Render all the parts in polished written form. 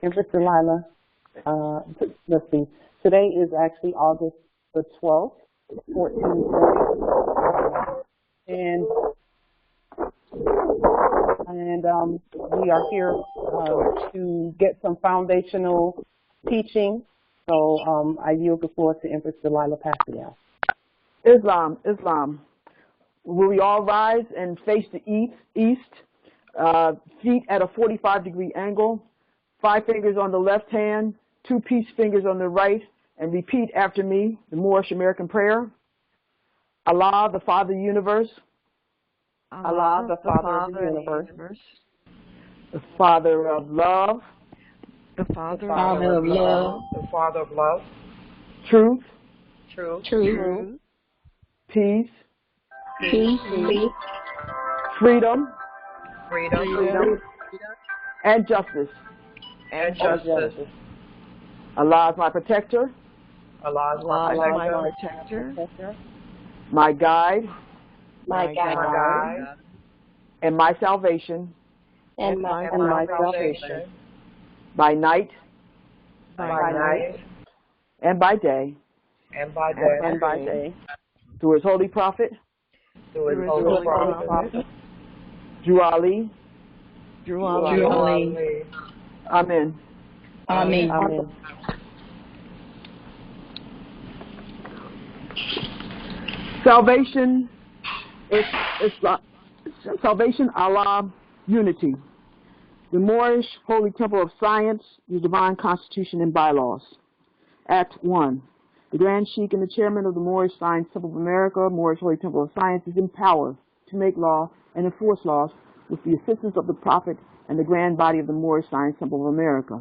Empress Delilah, let's see, today is actually August the 12th, 1440, and we are here to get some foundational teaching. So I yield the floor to Empress Delilah Passe. Islam. Will we all rise and face the east, feet at a 45-degree angle, 5 fingers on the left hand, 2 peace fingers on the right, and repeat after me the Moorish American prayer. Allah, the Father of the universe. Allah, the Father of the universe. The Father of love. The Father of love. The Father of love. Truth. Peace. Freedom. And justice. Allah is my protector. Allah is my protector. My guide. My guide. And my salvation. And my salvation. By night. And by day. Through his holy prophet. Through Ali. Amen. Salvation salvation, Allah, unity. The Moorish Holy Temple of Science, the Divine Constitution and Bylaws. Act 1. The Grand Sheikh and the Chairman of the Moorish Science Temple of America, Moorish Holy Temple of Science, is empowered to make law and enforce laws with the assistance of the Prophet and the Grand Body of the Moorish Science Temple of America.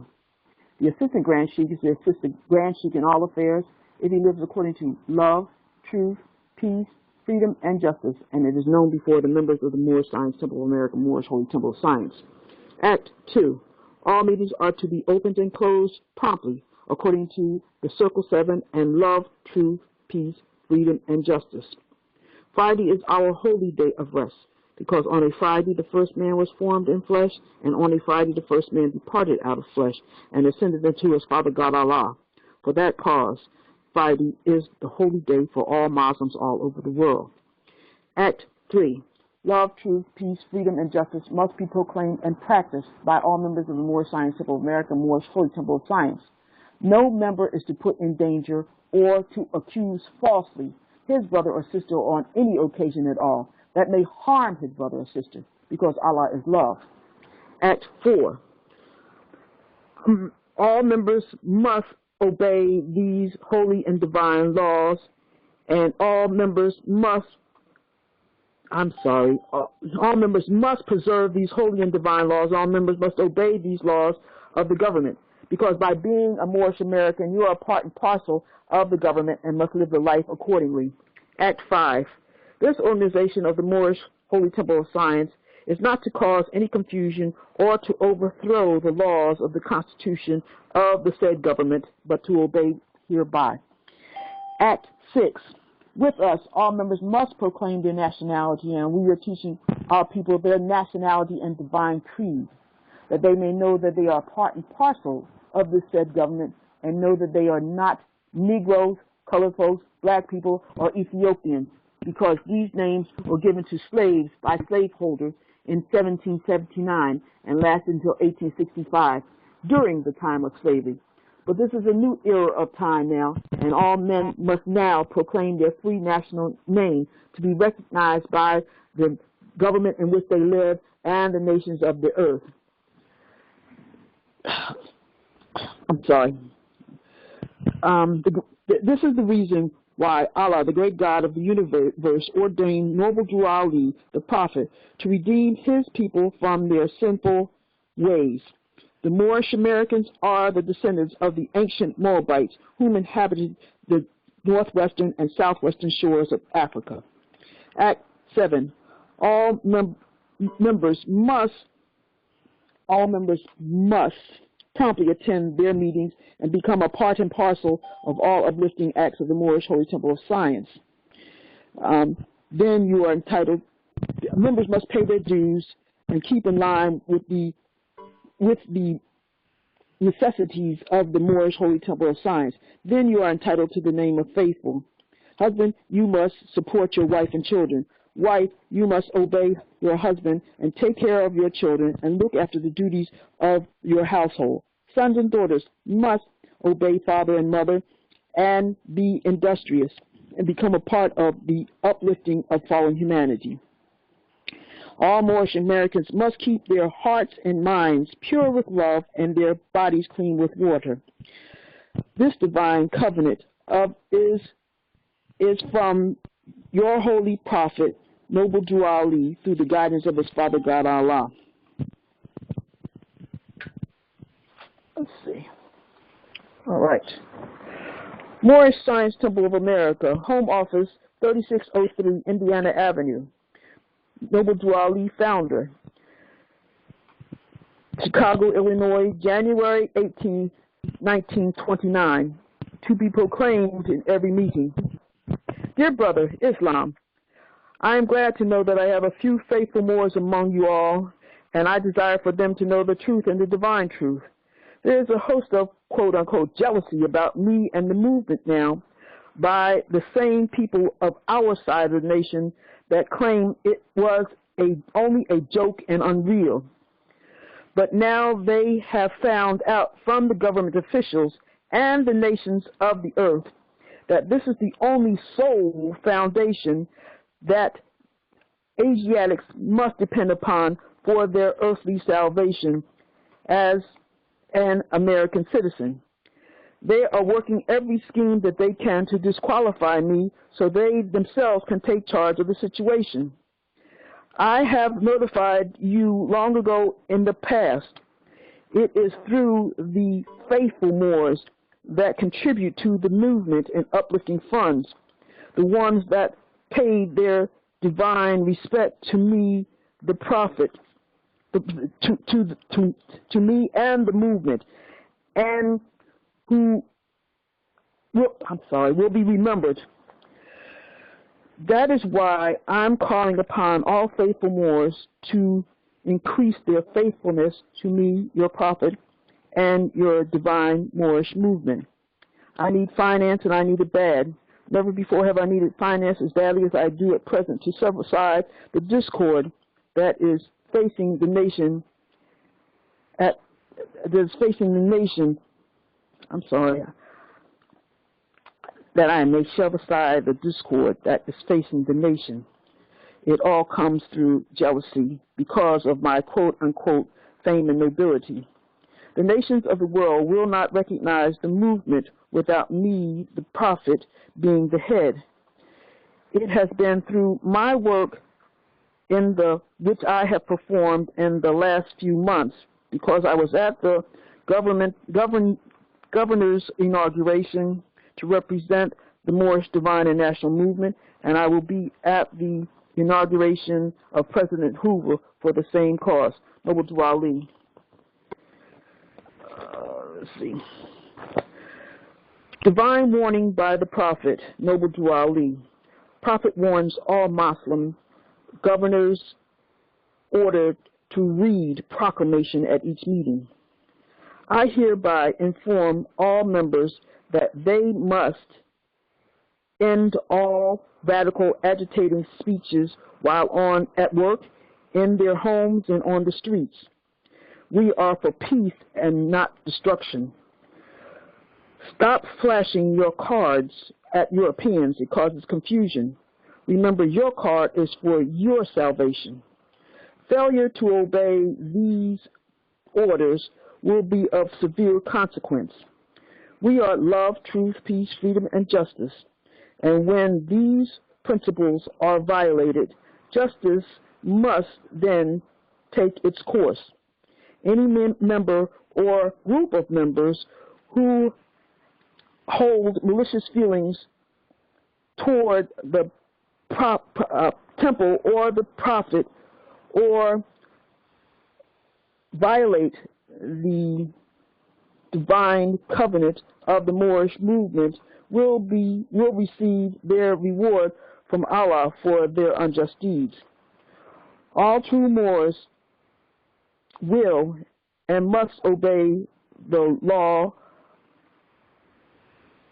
The Assistant Grand Sheikh is the Assistant Grand Sheikh in all affairs if he lives according to love, truth, peace, freedom, and justice, and it is known before the members of the Moorish Science Temple of America, Moorish Holy Temple of Science. Act 2. All meetings are to be opened and closed promptly according to the Circle 7 and love, truth, peace, freedom, and justice. Friday is our holy day of rest, because on a Friday the first man was formed in flesh, and on a Friday the first man departed out of flesh and ascended into his Father God Allah. For that cause, Friday is the holy day for all Muslims all over the world. Act 3. Love, truth, peace, freedom, and justice must be proclaimed and practiced by all members of the Moorish Science Temple of America, Moorish Holy Temple of Science. No member is to put in danger or to accuse falsely his brother or sister on any occasion at all that may harm his brother or sister, because Allah is love. Act 4. All members must obey these holy and divine laws, and all members must preserve these holy and divine laws. All members must obey these laws of the government, because by being a Moorish American, you are a part and parcel of the government and must live the life accordingly. Act 5. This organization of the Moorish Holy Temple of Science is not to cause any confusion or to overthrow the laws of the Constitution of the said government, but to obey hereby. Act 6. With us, all members must proclaim their nationality, and we are teaching our people their nationality and divine creed, that they may know that they are part and parcel of this said government, and know that they are not Negroes, colored folks, black people, or Ethiopians, because these names were given to slaves by slaveholders in 1779 and lasted until 1865, during the time of slavery. But this is a new era of time now, and all men must now proclaim their free national name to be recognized by the government in which they live and the nations of the earth. I'm sorry. This is the reason why Allah, the great God of the universe, ordained noble Drew Ali, the prophet, to redeem his people from their sinful ways. The Moorish Americans are the descendants of the ancient Moabites, whom inhabited the northwestern and southwestern shores of Africa. Act 7. All members must promptly attend their meetings and become a part and parcel of all uplifting acts of the Moorish Holy Temple of Science. Then you are entitled, members must pay their dues and keep in line with the necessities of the Moorish Holy Temple of Science. Then you are entitled to the name of faithful. Husband, you must support your wife and children. Wife, you must obey your husband and take care of your children and look after the duties of your household. Sons and daughters must obey father and mother and be industrious and become a part of the uplifting of fallen humanity. All Moorish Americans must keep their hearts and minds pure with love and their bodies clean with water. This divine covenant is from your holy prophet, Noble Drew Ali, through the guidance of his Father God Allah. Let's see. All right. Moorish Science Temple of America, Home Office, 3603 Indiana Avenue. Noble Drew Ali, founder. Chicago, Illinois, January 18, 1929. To be proclaimed in every meeting. Dear brother, Islam, I am glad to know that I have a few faithful Moors among you all, and I desire for them to know the truth and the divine truth. There is a host of quote-unquote jealousy about me and the movement now by the same people of our side of the nation that claim it was only a joke and unreal. But now they have found out from the government officials and the nations of the earth that this is the only sole foundation that Asiatics must depend upon for their earthly salvation as an American citizen. They are working every scheme that they can to disqualify me so they themselves can take charge of the situation. I have notified you long ago in the past. It is through the faithful Moors that contribute to the movement and uplifting funds, the ones that paid their divine respect to me, the prophet, to me and the movement, and who will be remembered. That is why I'm calling upon all faithful Moors to increase their faithfulness to me, your prophet, and your divine Moorish movement. I need finance, and I need it bad. Never before have I needed finance as badly as I do at present to set aside the discord that is facing the nation. That I may shove aside the discord that is facing the nation. It all comes through jealousy because of my quote-unquote fame and nobility. The nations of the world will not recognize the movement without me, the prophet, being the head. It has been through my work which I have performed in the last few months, because I was at the governor's inauguration to represent the Moorish Divine and National Movement, and I will be at the inauguration of President Hoover for the same cause. Noble Drew Ali. Let's see. Divine warning by the Prophet, Noble Drew Ali. Prophet warns all Muslim governors ordered to read proclamation at each meeting. I hereby inform all members that they must end all radical agitating speeches while at work, in their homes, and on the streets. We are for peace and not destruction. Stop flashing your cards at Europeans. It causes confusion. Remember, your card is for your salvation. Failure to obey these orders will be of severe consequence. We are love, truth, peace, freedom, and justice. And when these principles are violated, justice must then take its course. Any member or group of members who hold malicious feelings toward the temple or the prophet, or violate the divine covenant of the Moorish movement will receive their reward from Allah for their unjust deeds. All true Moors will and must obey the law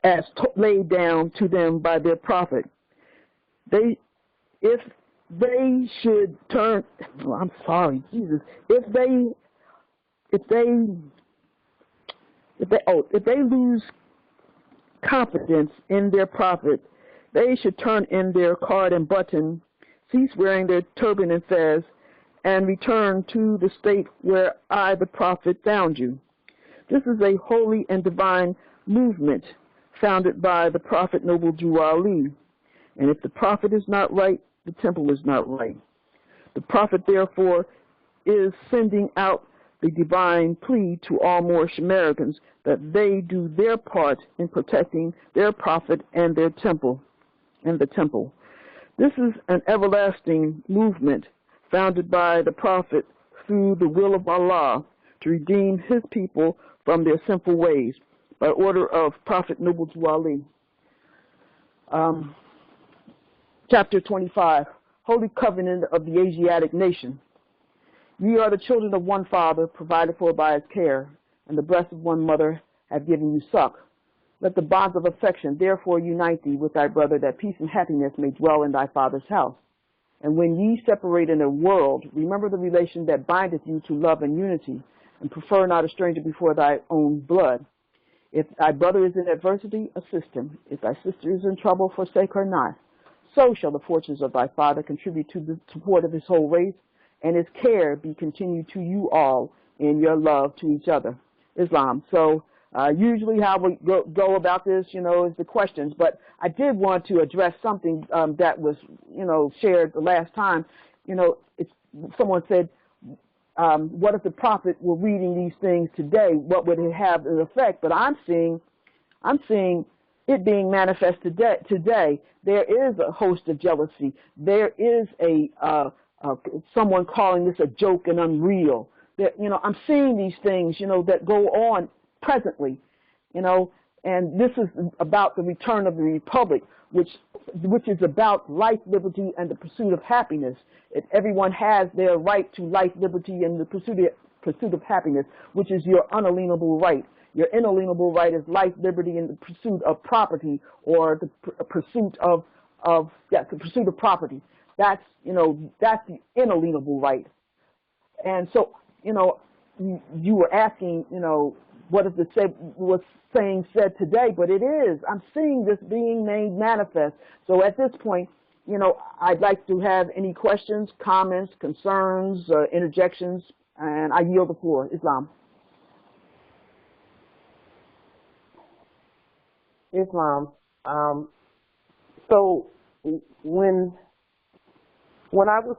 as laid down to them by their prophet. If they should turn, oh, I'm sorry, Jesus. If they lose confidence in their prophet, they should turn in their card and button, cease wearing their turban and fez, and return to the state where I, the prophet, found you. This is a holy and divine movement founded by the prophet noble Juali. And if the prophet is not right, the temple is not right. The prophet, therefore, is sending out the divine plea to all Moorish Americans that they do their part in protecting their prophet and their temple, and the temple. This is an everlasting movement founded by the prophet through the will of Allah to redeem his people from their sinful ways by order of Prophet Noble Juali. Chapter 25, Holy Covenant of the Asiatic Nation. Ye are the children of one father, provided for by his care, and the breast of one mother have given you suck. Let the bonds of affection therefore unite thee with thy brother, that peace and happiness may dwell in thy father's house. And when ye separate in the world, remember the relation that bindeth you to love and unity, and prefer not a stranger before thy own blood. If thy brother is in adversity, assist him. If thy sister is in trouble, forsake her not. So shall the fortunes of thy father contribute to the support of his whole race, and his care be continued to you all in your love to each other. Islam. So usually how we go about this, is the questions. But I did want to address something that was, shared the last time. Someone said, what if the prophet were reading these things today? What would it have an effect? But I'm seeing it being manifest today. There is a host of jealousy. There is someone calling this a joke and unreal. I'm seeing these things, that go on presently, and this is about the return of the republic, which is about life, liberty, and the pursuit of happiness. If everyone has their right to life, liberty, and the pursuit of happiness, which is your unalienable right. Your inalienable right is life, liberty, and the pursuit of property, or the pursuit of property. That's the inalienable right. And so, you were asking, what is the saying said today? But it is. I'm seeing this being made manifest. So at this point, I'd like to have any questions, comments, concerns, interjections, and I yield the floor. Islam. Islam. So when I was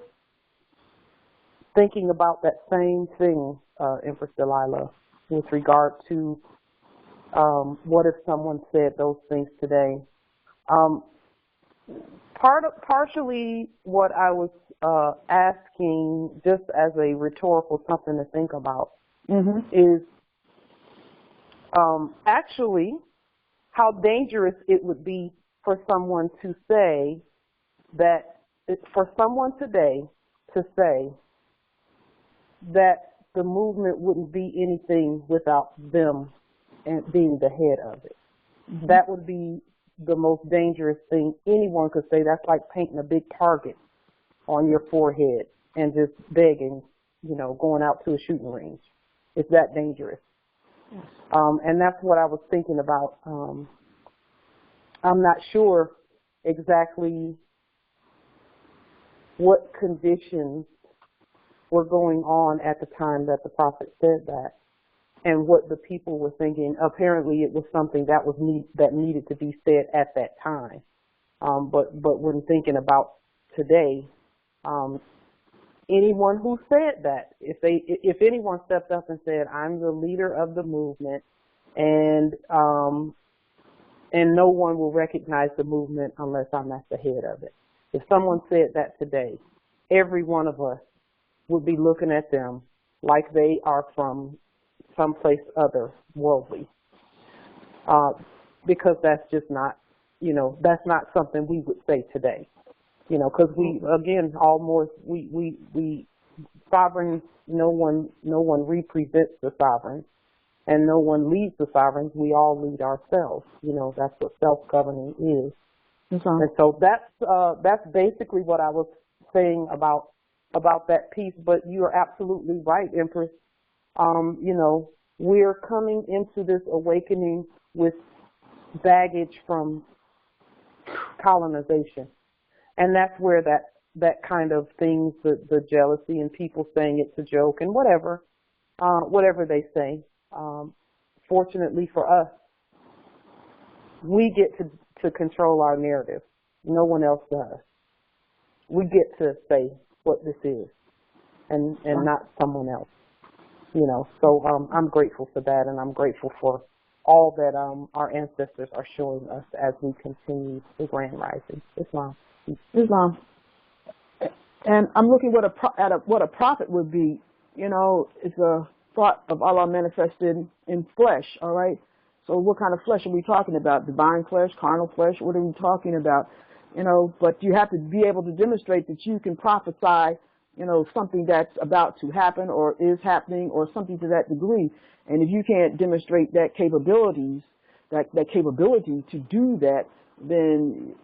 thinking about that same thing, Empress Delilah, with regard to what if someone said those things today, partially what I was asking, just as a rhetorical something to think about, is actually how dangerous it would be for someone to say that, for someone today to say that the movement wouldn't be anything without them and being the head of it. That would be the most dangerous thing anyone could say. That's like painting a big target on your forehead and just begging, going out to a shooting range. It's that dangerous. Yes. And that's what I was thinking about. I'm not sure exactly what conditions were going on at the time that the prophet said that, and what the people were thinking. Apparently, it was something that was that needed to be said at that time. But when thinking about today, anyone who said that, if anyone stepped up and said, "I'm the leader of the movement," and no one will recognize the movement unless I'm at the head of it. If someone said that today, every one of us would be looking at them like they are from someplace other worldly, because that's just not, that's not something we would say today, because we, again, all more, we sovereign, no one represents the sovereign, and no one leads the sovereigns. We all lead ourselves. You know, that's what self-governing is. And so that's basically what I was saying about that piece. But you are absolutely right, Empress. You know, we're coming into this awakening with baggage from colonization, and that's where that kind of things, the jealousy and people saying it's a joke and whatever they say. Fortunately for us, we get to control our narrative. No one else does. We get to say what this is, and not someone else. You know, so I'm grateful for that, and I'm grateful for all that our ancestors are showing us as we continue the grand rising. Islam. And I'm looking at what a prophet would be. You know, it's a thought of Allah manifested in flesh, all right? So what kind of flesh are we talking about? Divine flesh, carnal flesh? What are we talking about? You know, but you have to be able to demonstrate that you can prophesy, you know, something that's about to happen or is happening or something to that degree. And if you can't demonstrate that capability to do that, then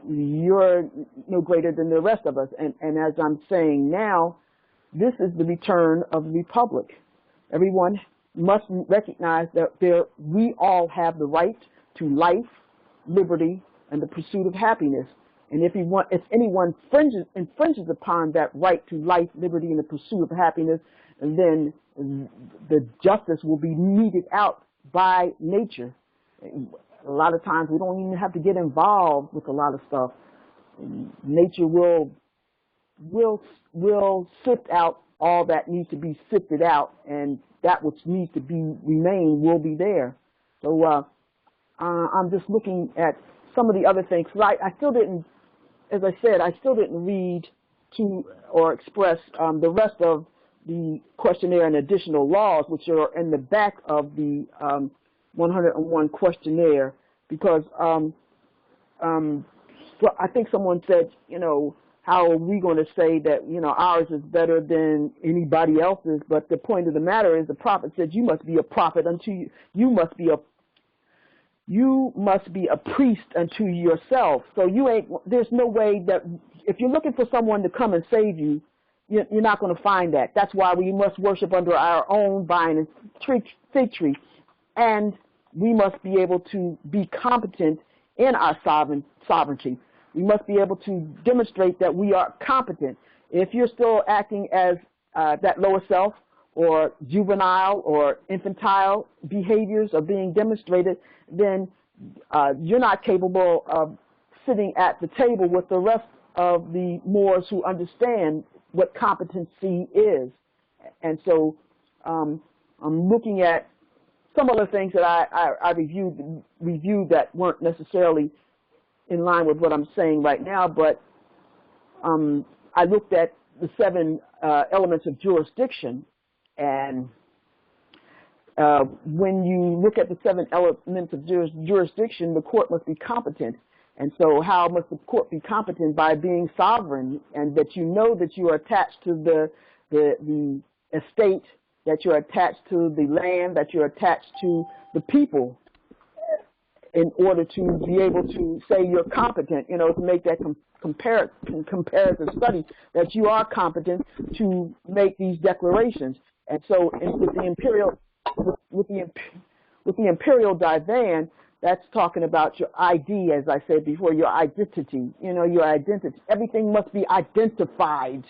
you're no greater than the rest of us. And as I'm saying now, this is the return of the republic. Everyone must recognize that we all have the right to life, liberty, and the pursuit of happiness. And if anyone infringes upon that right to life, liberty, and the pursuit of happiness, then the justice will be meted out by nature. A lot of times we don't even have to get involved with a lot of stuff. Nature will sift out all that needs to be sifted out, and that which needs to remain will be there. So I'm just looking at some of the other things. I still didn't, as I said, I still didn't read to or express the rest of the questionnaire and additional laws, which are in the back of the 101 questionnaire, because so I think someone said, you know, how are we going to say that, you know, ours is better than anybody else's? But the point of the matter is, the prophet said, you must be a prophet unto you. You must be a priest unto yourself. So there's no way that if you're looking for someone to come and save you, you're not going to find that. That's why we must worship under our own vine and fig tree. And we must be able to be competent in our sovereignty. We must be able to demonstrate that we are competent. If you're still acting as that lower self, or juvenile or infantile behaviors are being demonstrated, then you're not capable of sitting at the table with the rest of the Moors who understand what competency is. And so I'm looking at some other things that I reviewed that weren't necessarily in line with what I'm saying right now, but I looked at the 7 elements of jurisdiction. And when you look at the 7 elements of jurisdiction, the court must be competent. And so how must the court be competent? By being sovereign, and that you know that you are attached to the estate, that you're attached to the land, that you're attached to the people, in order to be able to say you're competent, you know, to make that comparative study, that you are competent to make these declarations. And so with the imperial divan, that's talking about your ID, as I said before, your identity. You know, your identity. Everything must be identified.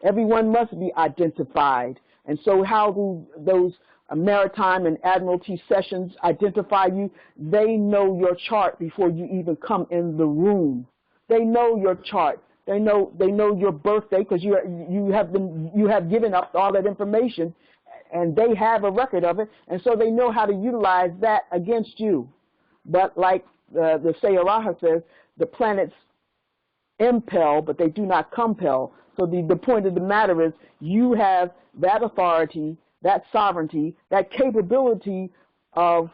Everyone must be identified. And so how do those maritime and admiralty sessions identify you? They know your chart before you even come in the room. They know your chart. They know your birthday, because you have given up all that information, and they have a record of it, and so they know how to utilize that against you. But like the Sayaraha says, the planets impel, but they do not compel. So the point of the matter is, you have that authority, that sovereignty, that capability of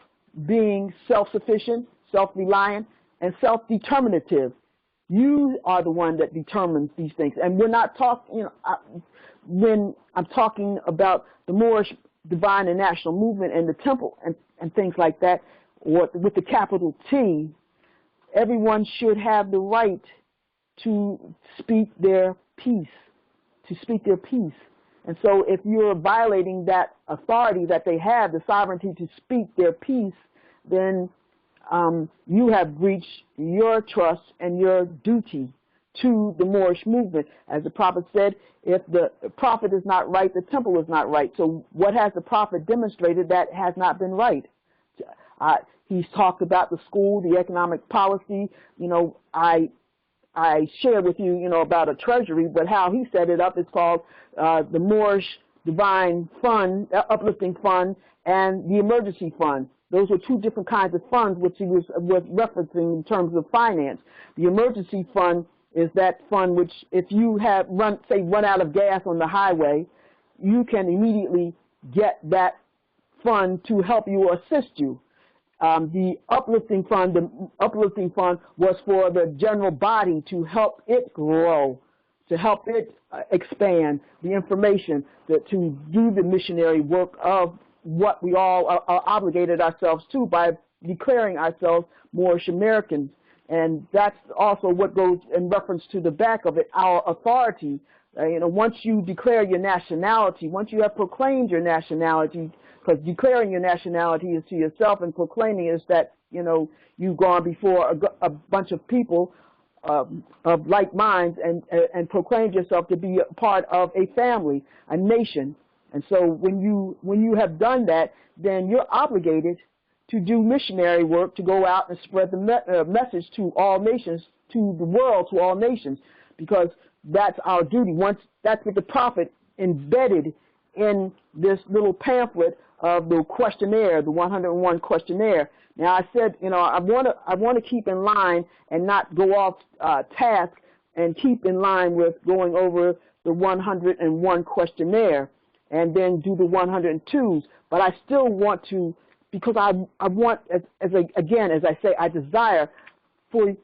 being self-sufficient, self-reliant, and self-determinative. You are the one that determines these things. And we're not talking, you know, when I'm talking about the Moorish divine and national movement and the temple and things like that, or with the capital T, everyone should have the right to speak their piece, And so if you're violating that authority that they have, the sovereignty to speak their piece, then you have breached your trust and your duty to the Moorish movement. As the prophet said, if the prophet is not right, the temple is not right. So what has the prophet demonstrated that has not been right? He's talked about the school, the economic policy. You know, I shared with you, about a treasury, but how he set it up is called the Moorish Divine Fund, Uplifting Fund, and the Emergency Fund. Those were two different kinds of funds which he was referencing in terms of finance. The Emergency Fund is that fund which, if you have run out of gas on the highway, you can immediately get that fund to help you or assist you. The uplifting fund was for the general body to help it grow, to help it expand the information, to do the missionary work of what we all are obligated ourselves to by declaring ourselves Moorish Americans. And that's also what goes in reference to the back of it, our authority. Once you declare your nationality, once you have proclaimed your nationality, because declaring your nationality is to yourself and proclaiming is that, you've gone before a bunch of people of like minds and proclaimed yourself to be a part of a family, a nation. And so when you have done that, then you're obligated to do missionary work, to go out and spread the message to all nations, to the world, to all nations, because that's our duty. That's what the prophet embedded in this little pamphlet of the questionnaire, the 101 questionnaire. Now I said, I want to keep in line and not go off task, and keep in line with going over the 101 questionnaire and then do the 102s. But I still want to, because I want, as I say, I desire for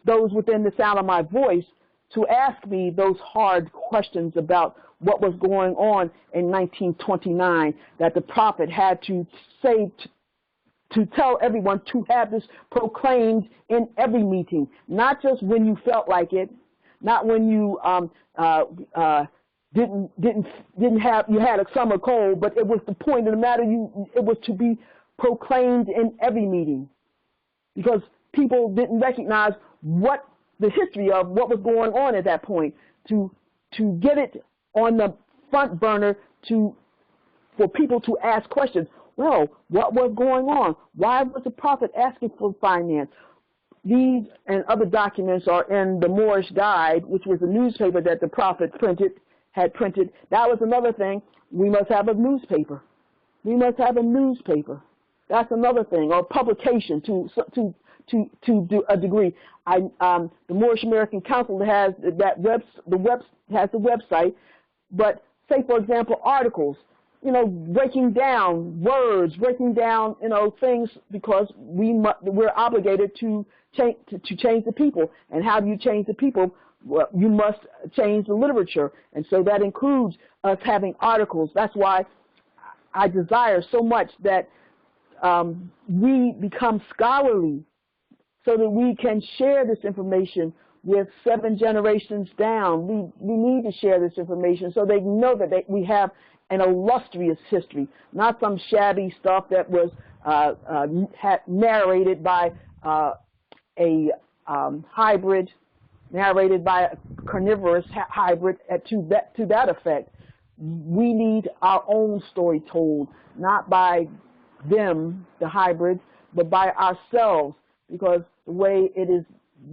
those within the sound of my voice to ask me those hard questions about what was going on in 1929 that the prophet had to say, to tell everyone to have this proclaimed in every meeting, not just when you felt like it, not when you didn't have, you had a summer cold, but it was the point of the matter. It was to be proclaimed in every meeting, because people didn't recognize what the history of what was going on at that point. To get it on the front burner, for people to ask questions. Well, what was going on? Why was the prophet asking for finance? These and other documents are in the Moorish Guide, which was a newspaper that the prophet had printed. That was another thing. We must have a newspaper. We must have a newspaper. That's another thing, or publication to do a degree. The Moorish American Council has the website, but say, for example, articles, breaking down words, breaking down, things, because we're obligated to change the people. And how do you change the people? Well, you must change the literature. And so that includes us having articles. That's why I desire so much that we become scholarly, so that we can share this information with 7 generations down. We need to share this information so they know that we have an illustrious history, not some shabby stuff that was narrated by a hybrid, narrated by a carnivorous hybrid to that effect. We need our own story told, not by them, the hybrids, but by ourselves, because the way it is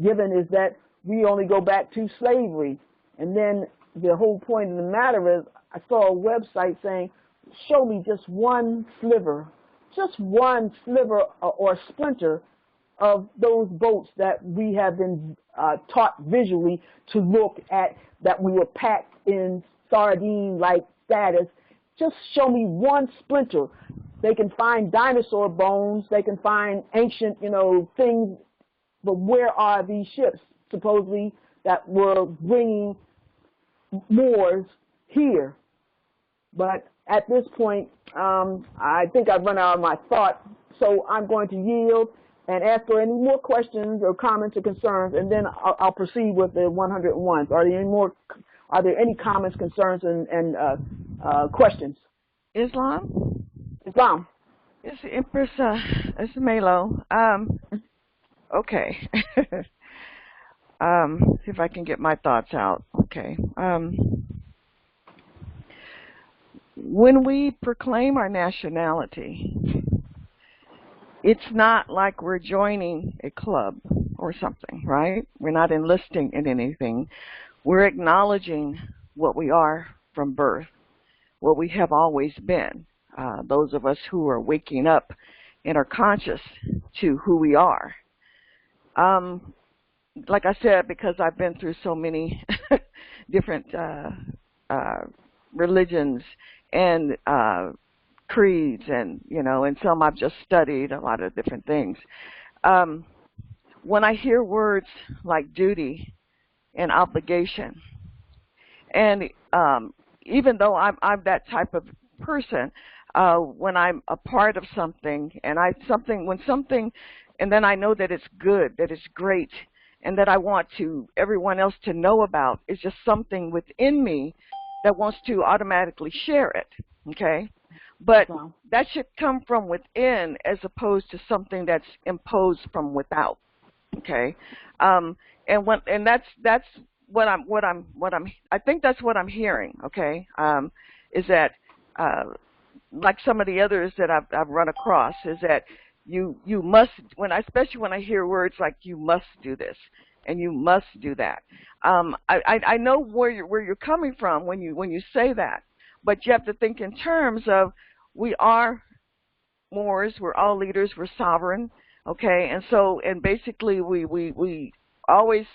given is that we only go back to slavery. And then the whole point of the matter is, I saw a website saying, show me just one sliver or splinter of those boats that we have been taught visually to look at, that we were packed in sardine-like status. Just show me one splinter. They can find dinosaur bones, they can find ancient, things, but where are these ships, supposedly, that were bringing Moors here? But at this point, I think I've run out of my thought, so I'm going to yield and ask for any more questions or comments or concerns, and then I'll proceed with the 101s. Are there any comments, concerns, and questions? Islam? Islam. It's Empress, it's Melo. Okay. See if I can get my thoughts out. Okay. When we proclaim our nationality, it's not like we're joining a club or something, right? We're not enlisting in anything. We're acknowledging what we are from birth, what we have always been. Those of us who are waking up and are conscious to who we are. Like I said, because I've been through so many different religions and creeds, and and some I've just studied a lot of different things. When I hear words like duty and obligation, and even though I'm that type of person, when I'm a part of something, and and then I know that it's good, that it's great, and that I want everyone else to know about, it's just something within me that wants to automatically share it, okay? But that should come from within as opposed to something that's imposed from without, okay? And that's what I think that's what I'm hearing, okay? Is that like some of the others that I've run across, is that you must, especially when I hear words like you must do this and you must do that. I know where you're coming from when you say that, but you have to think in terms of we are Moors, we're all leaders, we're sovereign, okay? And basically we always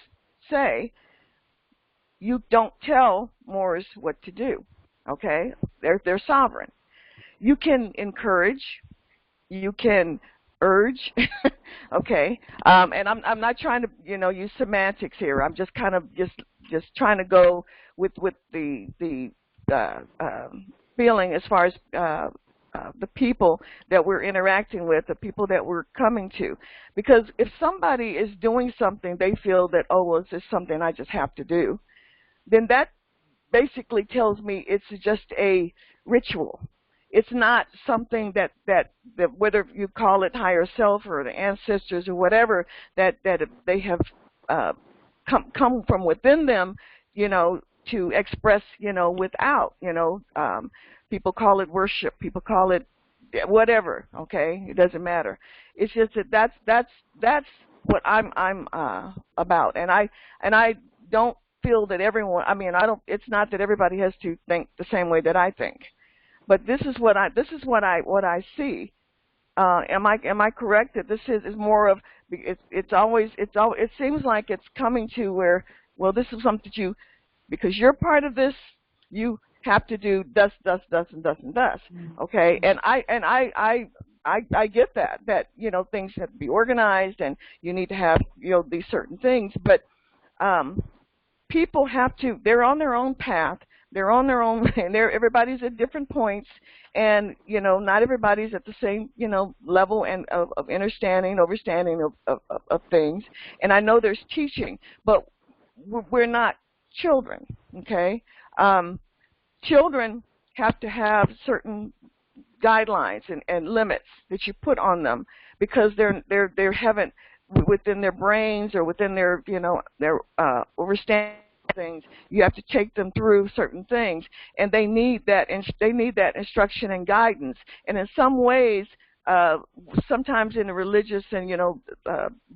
say you don't tell Moors what to do, okay? They're sovereign. You can encourage, you can urge, okay? And I'm not trying to use semantics here. I'm just kind of just trying to go with the feeling as far as the people that we're interacting with, the people that we're coming to. Because if somebody is doing something, they feel that, oh, well, it's just something I just have to do, then that basically tells me it's just a ritual. It's not something that whether you call it higher self or the ancestors or whatever, that they have come from within them, to express, without, people call it worship, people call it whatever, okay? It doesn't matter. It's just that that's what I'm about, and I don't feel that everyone. I mean, it's not that everybody has to think the same way that I think. But this is what I see. Am I correct that this is more of it seems like it's coming to where, well, this is something that because you're part of this, you have to do thus, and thus, and thus. Okay, and I get that things have to be organized and you need to have these certain things, but people have to. They're on their own path. They're on their own, and everybody's at different points, and not everybody's at the same level and of understanding, overstanding of things. And I know there's teaching, but we're not children, okay? Children have to have certain guidelines and limits that you put on them because they haven't within their brains or within their their overstanding things. You have to take them through certain things, and they need that instruction and guidance. And in some ways, sometimes in the religious and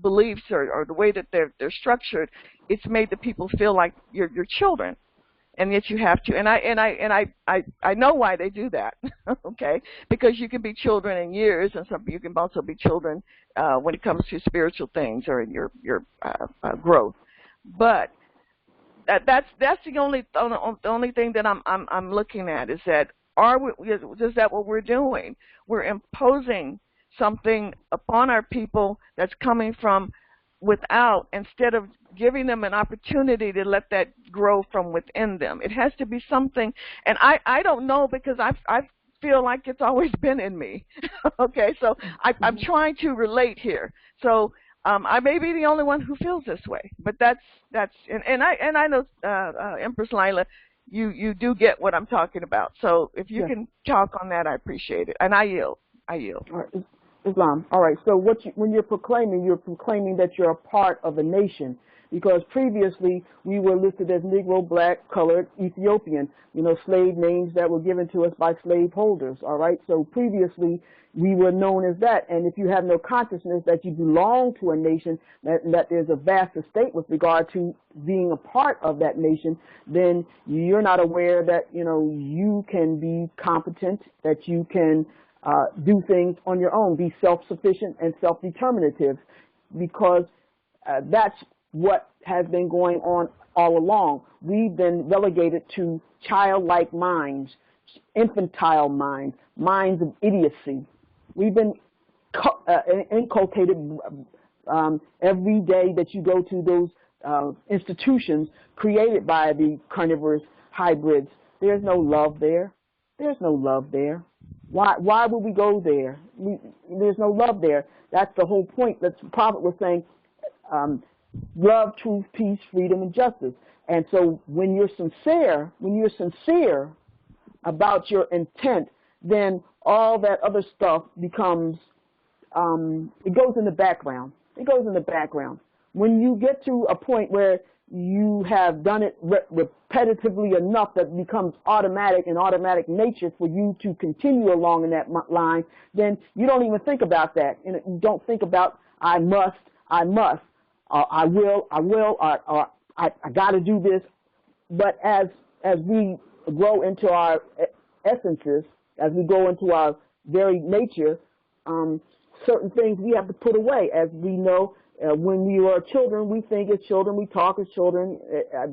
beliefs or the way that they're structured, it's made the people feel like you're children, and yet you have to. And I know why they do that. Okay, because you can be children in years, and you can also be children when it comes to spiritual things or in your growth. But that's the only thing that I'm looking at is that is that what we're doing? We're imposing something upon our people that's coming from without, instead of giving them an opportunity to let that grow from within them. It has to be something, and I don't know, because I feel like it's always been in me. Okay, so I'm trying to relate here. So I may be the only one who feels this way, but that's and I know Empress Lila, you do get what I'm talking about. So if you can talk on that, I appreciate it. And I yield. All right. Islam. All right. So when you're proclaiming that you're a part of a nation, because previously we were listed as Negro, Black, Colored, Ethiopian, slave names that were given to us by slaveholders. All right. So previously we were known as that. And if you have no consciousness that you belong to a nation, that there's a vast estate with regard to being a part of that nation, then you're not aware that, you can be competent, that you can do things on your own, be self-sufficient and self-determinative, because that's what has been going on all along. We've been relegated to childlike minds, infantile minds, minds of idiocy. We've been inculcated every day that you go to those institutions created by the carnivorous hybrids. There's no love there. There's no love there. Why would we go there? There's no love there. That's the whole point. That's the prophet was saying, love, truth, peace, freedom, and justice. And so when you're sincere about your intent, then all that other stuff becomes, it goes in the background. It goes in the background. When you get to a point where you have done it repetitively enough that it becomes automatic nature for you to continue along in that line, then you don't even think about that. You don't think about, I must, I will, or I got to do this. But as we grow into our essences, as we go into our very nature, certain things we have to put away. As we know, when we are children, we think as children, we talk as children.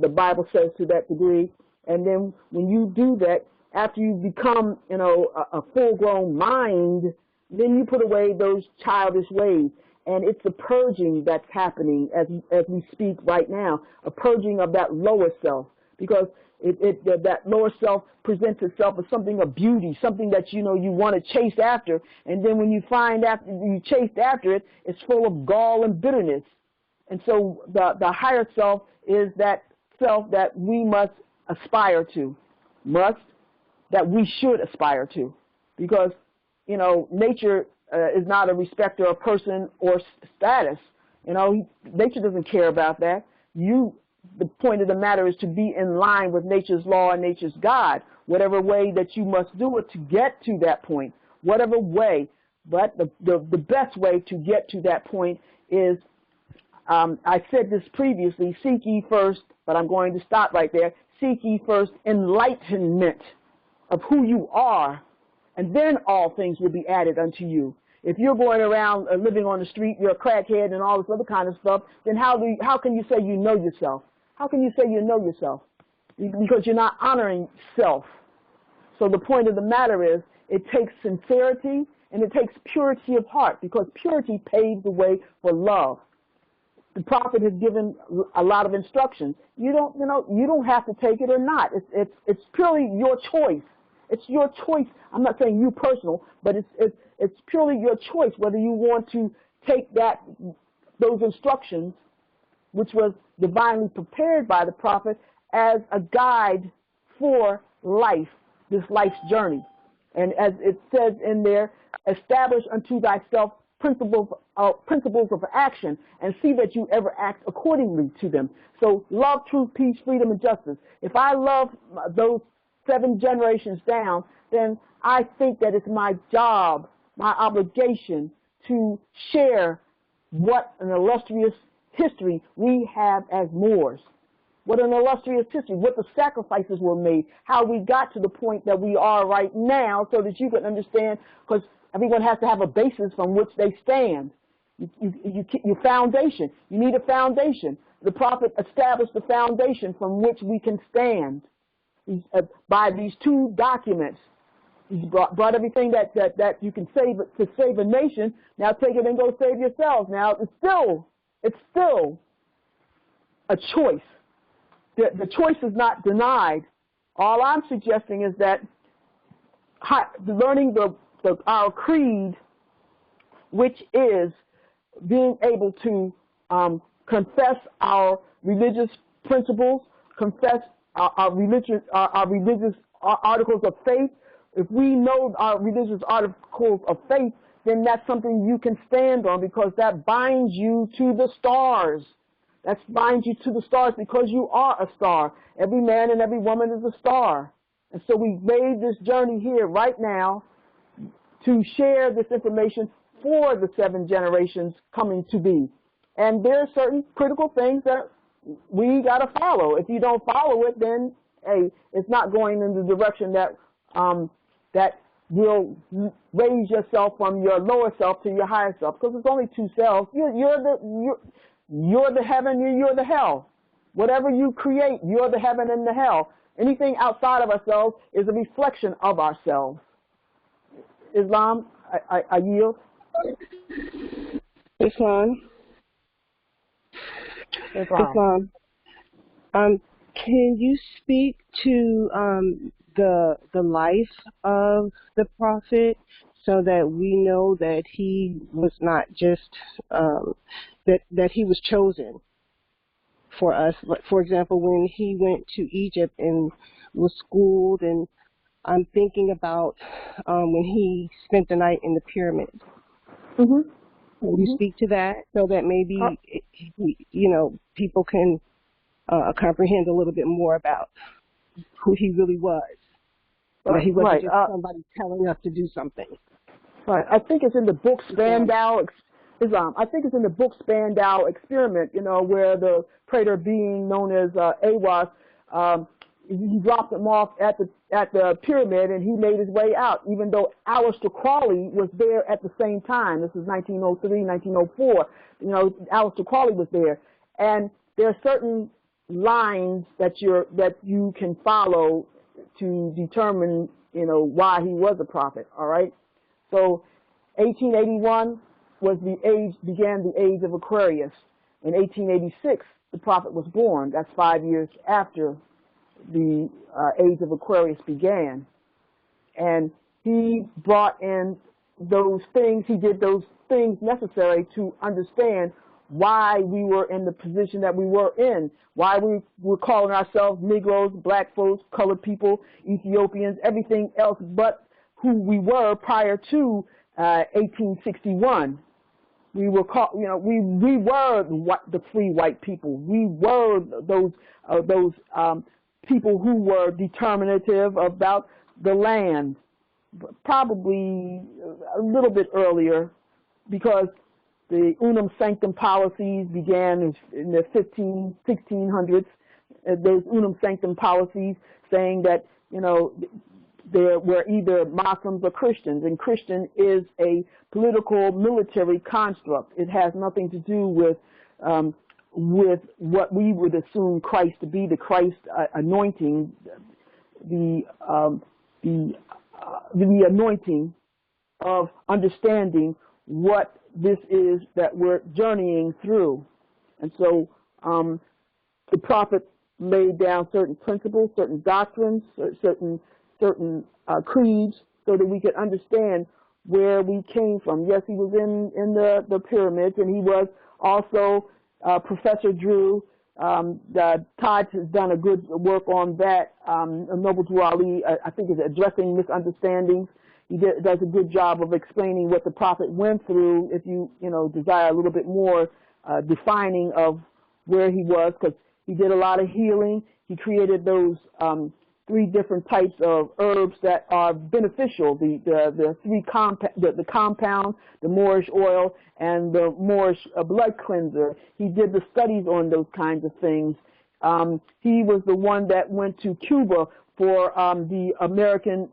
The Bible says to that degree. And then when you do that, after you become, a full-grown mind, then you put away those childish ways. And it's a purging that's happening as we speak right now, a purging of that lower self, because that lower self presents itself as something of beauty, something that you want to chase after, and then when you find after you chased after it, it's full of gall and bitterness. And so the higher self is that self that we must aspire to, that we should aspire to, because nature is not a respecter of person or status. Nature doesn't care about that. The point of the matter is to be in line with nature's law and nature's God, whatever way that you must do it to get to that point, whatever way. But the best way to get to that point is, I said this previously, seek ye first, but I'm going to stop right there, seek ye first enlightenment of who you are, and then all things will be added unto you. If you're going around living on the street, you're a crackhead and all this other kind of stuff, then how can you say you know yourself? How can you say you know yourself? Because you're not honoring self. So the point of the matter is, it takes sincerity and it takes purity of heart, because purity paves the way for love. The prophet has given a lot of instructions. You don't have to take it or not. It's purely your choice. It's your choice. I'm not saying you personal, but it's purely your choice whether you want to take those instructions, which was divinely prepared by the prophet, as a guide for life, this life's journey. And as it says in there, establish unto thyself principles of action, and see that you ever act accordingly to them. So love, truth, peace, freedom, and justice. If I love those 7 generations down, then I think that it's my job, my obligation, to share what an illustrious history we have as Moors. What an illustrious history, what the sacrifices were made, how we got to the point that we are right now, so that you can understand, because everyone has to have a basis from which they stand. Your foundation. You need a foundation. The prophet established the foundation from which we can stand. By these 2 documents, he's brought everything that you can save to save a nation. Now take it and go save yourselves. Now it's still it's still a choice. The choice is not denied. All I'm suggesting is that learning our creed, which is being able to confess our religious principles, confess our religious articles of faith. If we know our religious articles of faith, then that's something you can stand on, because that binds you to the stars. That binds you to the stars because you are a star. Every man and every woman is a star. And so we've made this journey here right now to share this information for the 7 generations coming to be. And there are certain critical things that we got to follow. If you don't follow it, then, hey, it's not going in the direction that that will raise yourself from your lower self to your higher self, because it's only 2 selves. You're the heaven, you're the hell. Whatever you create, you're the heaven and the hell. Anything outside of ourselves is a reflection of ourselves. Islam, I yield. Islam. Can you speak to the life of the prophet, so that we know that he was not just that he was chosen for us? For example, when he went to Egypt and was schooled, and I'm thinking about when he spent the night in the pyramids. Mm-hmm. Can you speak to that, so that maybe people can comprehend a little bit more about who he really was? That he wasn't just somebody telling us to do something. Right. I think it's in the book Spandau, Islam. I think it's in the book Spandau Experiment, where the praetor being known as Awas, he dropped him off at the pyramid, and he made his way out, even though Aleister Crowley was there at the same time. This is 1903, 1904. Aleister Crowley was there. And there are certain lines that you can follow to determine, why he was a prophet, all right? So 1881 began the age of Aquarius. In 1886, the prophet was born. That's 5 years after the age of Aquarius began. And he brought in those things, he did those things necessary to understand why we were in the position that we were in, why we were calling ourselves Negroes, black folks, colored people, Ethiopians, everything else but who we were prior to 1861. We were called, we were the free white people. We were those people who were determinative about the land, probably a little bit earlier, because the unum sanctum policies began in the 1600s. Those unum sanctum policies saying that, there were either Muslims or Christians, and Christian is a political military construct. It has nothing to do with what we would assume Christ to be, the Christ anointing, the anointing of understanding what this is that we're journeying through. And so the prophet laid down certain principles, certain doctrines, certain creeds, so that we could understand where we came from. Yes, he was in the pyramids, and he was also Professor Drew. Todd has done a good work on that. Noble Drew Ali, I think, is addressing misunderstandings. He does a good job of explaining what the prophet went through. If you desire a little bit more defining of where he was, because he did a lot of healing. He created those 3 different types of herbs that are beneficial: the compound, the Moorish oil, and the Moorish blood cleanser. He did the studies on those kinds of things. He was the one that went to Cuba for the American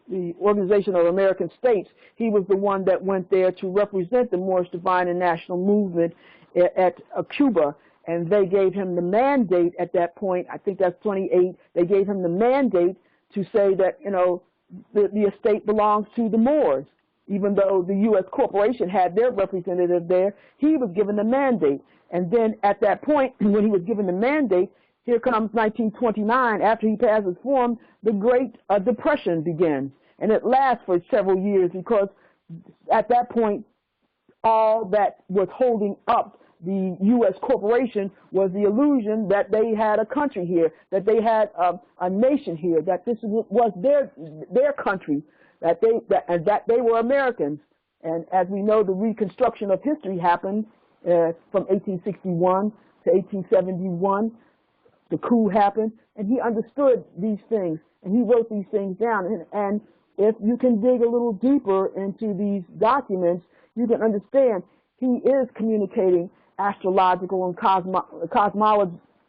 the Organization of American States. He was the one that went there to represent the Moorish Divine and National Movement at Cuba. And they gave him the mandate at that point, I think that's 28, they gave him the mandate to say that, the estate belongs to the Moors. even though the U.S. corporation had their representative there, he was given the mandate. And then at that point, when he was given the mandate, here comes 1929, after he passes form, the Great Depression begins. And it lasts for several years because at that point, all that was holding up the U.S. corporation was the illusion that they had a country here, that they had a nation here, that this was their country, that they were Americans. And as we know, the reconstruction of history happened from 1861 to 1871. The coup happened, and he understood these things, and he wrote these things down. And if you can dig a little deeper into these documents, you can understand he is communicating astrological and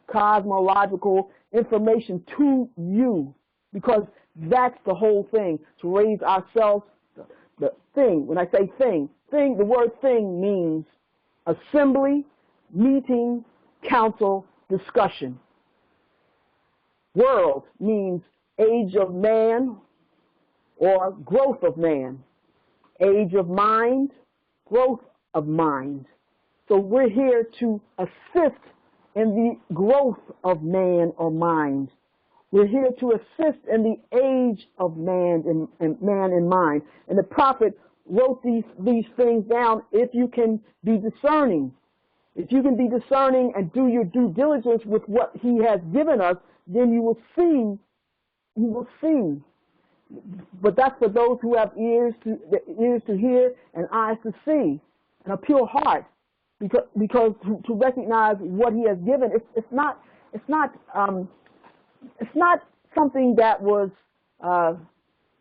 cosmological information to you, because that's the whole thing, to raise ourselves. The thing, when I say thing, the word thing means assembly, meeting, council, discussion. World means age of man or growth of man. Age of mind, growth of mind. So we're here to assist in the growth of man or mind. We're here to assist in the age of man and mind. And the prophet wrote these things down. If you can be discerning, if you can be discerning and do your due diligence with what he has given us, then you will see. You will see. But that's for those who have ears to hear and eyes to see, and a pure heart, because to recognize what he has given. It's not something that was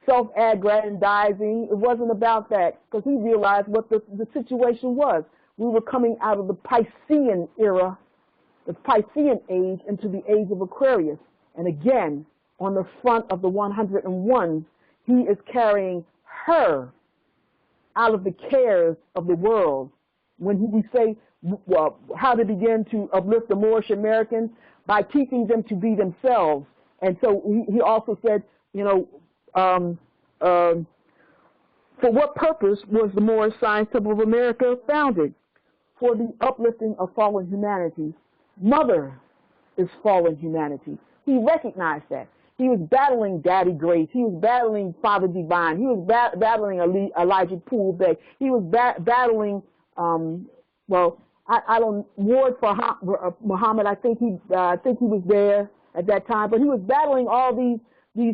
self-aggrandizing. It wasn't about that, because he realized what the situation was. We were coming out of the Piscean era, the Piscean age, into the age of Aquarius. And again, on the front of the 101, he is carrying her out of the cares of the world. When we say how to begin to uplift the Moorish Americans, by teaching them to be themselves. And so he also said, for what purpose was the Moorish Science Temple of America founded? For the uplifting of fallen humanity. Mother is fallen humanity. He recognized that. He was battling Daddy Grace. He was battling Father Divine. He was battling Elijah Poole Bey. He was battling, I don't, Ward for Muhammad. I think he was there at that time. But he was battling all these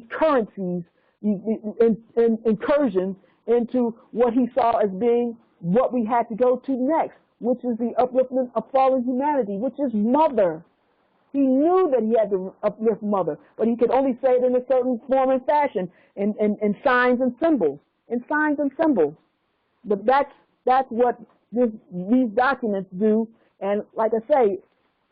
currencies, these incursions into what he saw as being what we had to go to next, which is the upliftment of fallen humanity, which is mother. He knew that he had to uplift mother, but he could only say it in a certain form and fashion, in signs and symbols, But that's what these documents do. And like I say,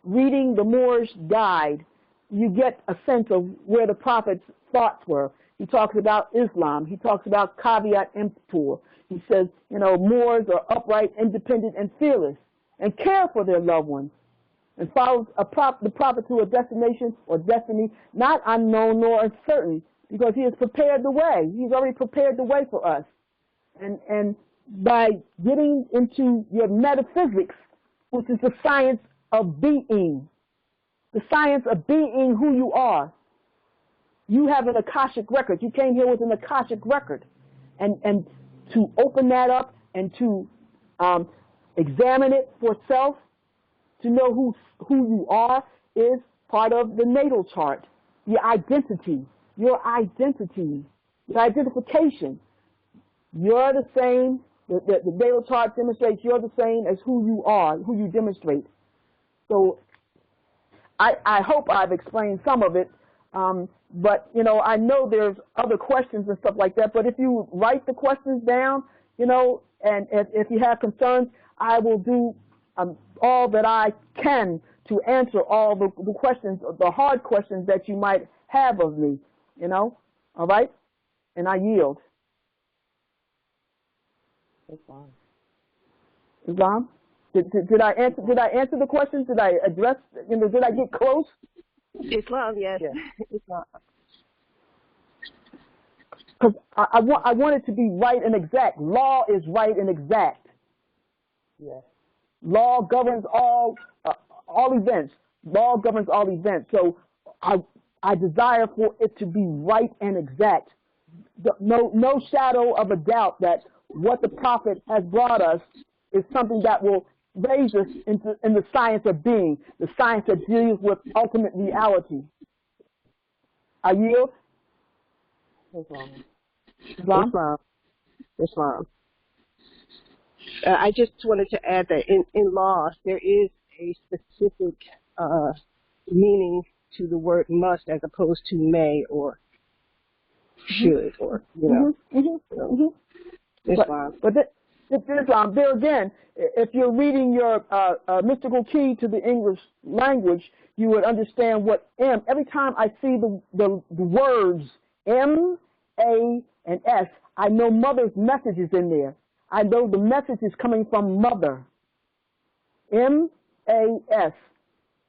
reading the Moorish Guide, you get a sense of where the prophet's thoughts were. He talks about Islam. He talks about caveat emptor. He says, Moors are upright, independent, and fearless, and care for their loved ones, and follows the prophet to a destination or destiny not unknown nor uncertain, because he has prepared the way. He's already prepared the way for us. And by getting into your metaphysics, which is the science of being, who you are, you have an Akashic record. You came here with an Akashic record. And to open that up and to examine it for self, to know who you are, is part of the natal chart, your identity, your identification. You're the same. The natal chart demonstrates you're the same as who you are, who you demonstrate. So I hope I've explained some of it. But, I know there's other questions and stuff like that, but if you write the questions down, and if you have concerns, I will do all that I can to answer all the questions, the hard questions that you might have of me, all right? And I yield. Islam? Did I answer the questions? Did I address, did I get close? Islam, yes. Yeah. Islam. because I want it to be right and exact. Law is right and exact. Yes. Law governs all events. Law governs all events. So I desire for it to be right and exact. No shadow of a doubt that what the prophet has brought us is something that will raise us in the science of being, the science that deals with ultimate reality. I yield. Islam. I just wanted to add that in law there is a specific meaning to the word must as opposed to may or should or Islam. But Islam, there again, if you're reading your mystical key to the English language, you would understand what M. Every time I see the words M, A, and S, I know mother's message is in there. I know the message is coming from mother. M, A, S.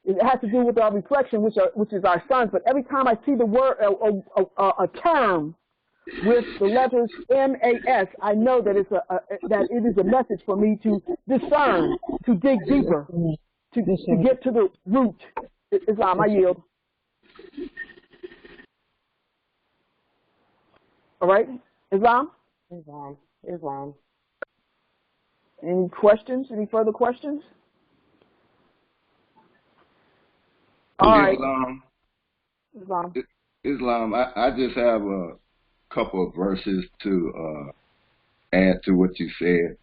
It has to do with our reflection, which is our sons. But every time I see the word, a term with the letters M, A, S, I know that that it is a message for me to discern, to dig deeper, to get to the root. Islam, I yield. All right, Islam. Islam. Any questions? Any further questions? All right. Islam. I just have a couple of verses to add to what you said,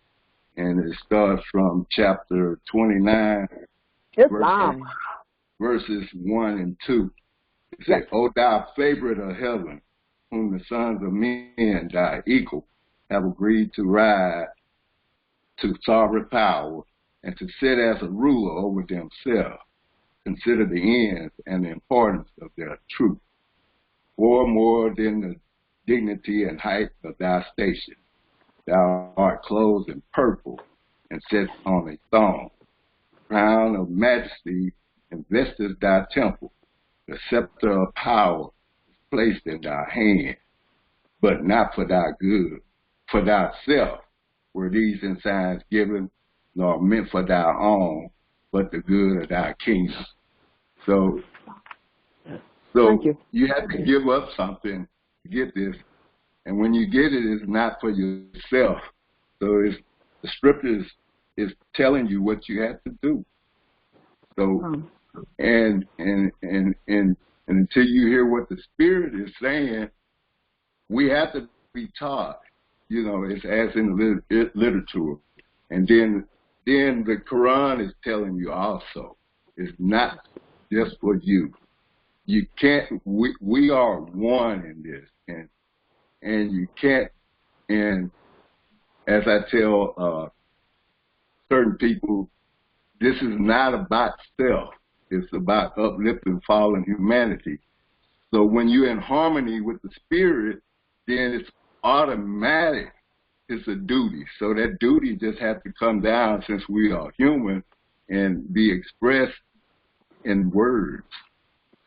and it starts from chapter 29, verses 1 and 2. It says, yes. O thou favorite of heaven, whom the sons of men, thy equal, have agreed to ride to sovereign power and to sit as a ruler over themselves. Consider the ends and the importance of their truth, far more than the dignity and height of thy station. Thou art clothed in purple and sits on a throne. Crown of majesty investeth thy temple. The scepter of power is placed in thy hand, but not for thy good. For thyself were these signs given, nor meant for thy own, but the good of thy kingdom. So you have to give up something to get this. And when you get it, it's not for yourself. So the scriptures is telling you what you have to do. So and until you hear what the Spirit is saying, we have to be taught. You know, it's as in the literature. And then the Quran is telling you also, it's not just for you. You can't, we are one in this. And you can't, and as I tell certain people, this is not about self. It's about uplifting fallen humanity. So when you're in harmony with the Spirit, then it's automatic. It's a duty. So that duty just has to come down since we are human and be expressed in words.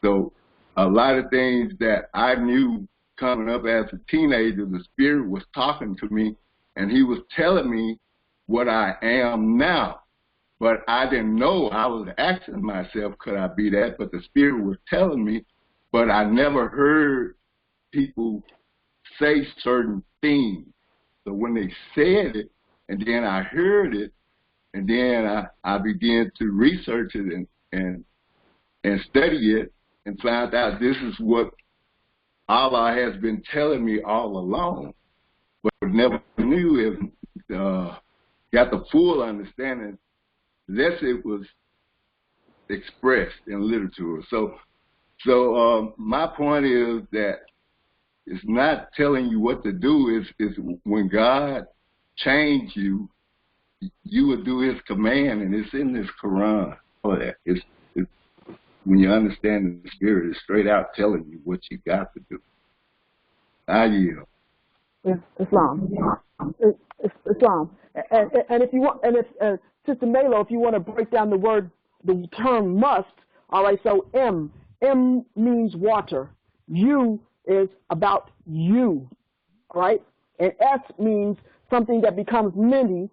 So a lot of things that I knew coming up as a teenager, the Spirit was talking to me, and he was telling me what I am now. But I didn't know. I was asking myself, could I be that? But the Spirit was telling me, but I never heard people say certain things. So when they said it, and then I heard it, and then I began to research it and study it, and found out this is what Allah has been telling me all along, but never knew if got the full understanding unless it was expressed in literature. So my point is that it's not telling you what to do. It's when God changed you, you would do His command, and it's in this Quran. For that, it's when you understand the Spirit, it's straight out telling you what you got to do. I yield. Islam. Islam. And if you want, and if Sister Melo, if you want to break down the term must, all right, so M means water. U is about you. right? And S means something that becomes many,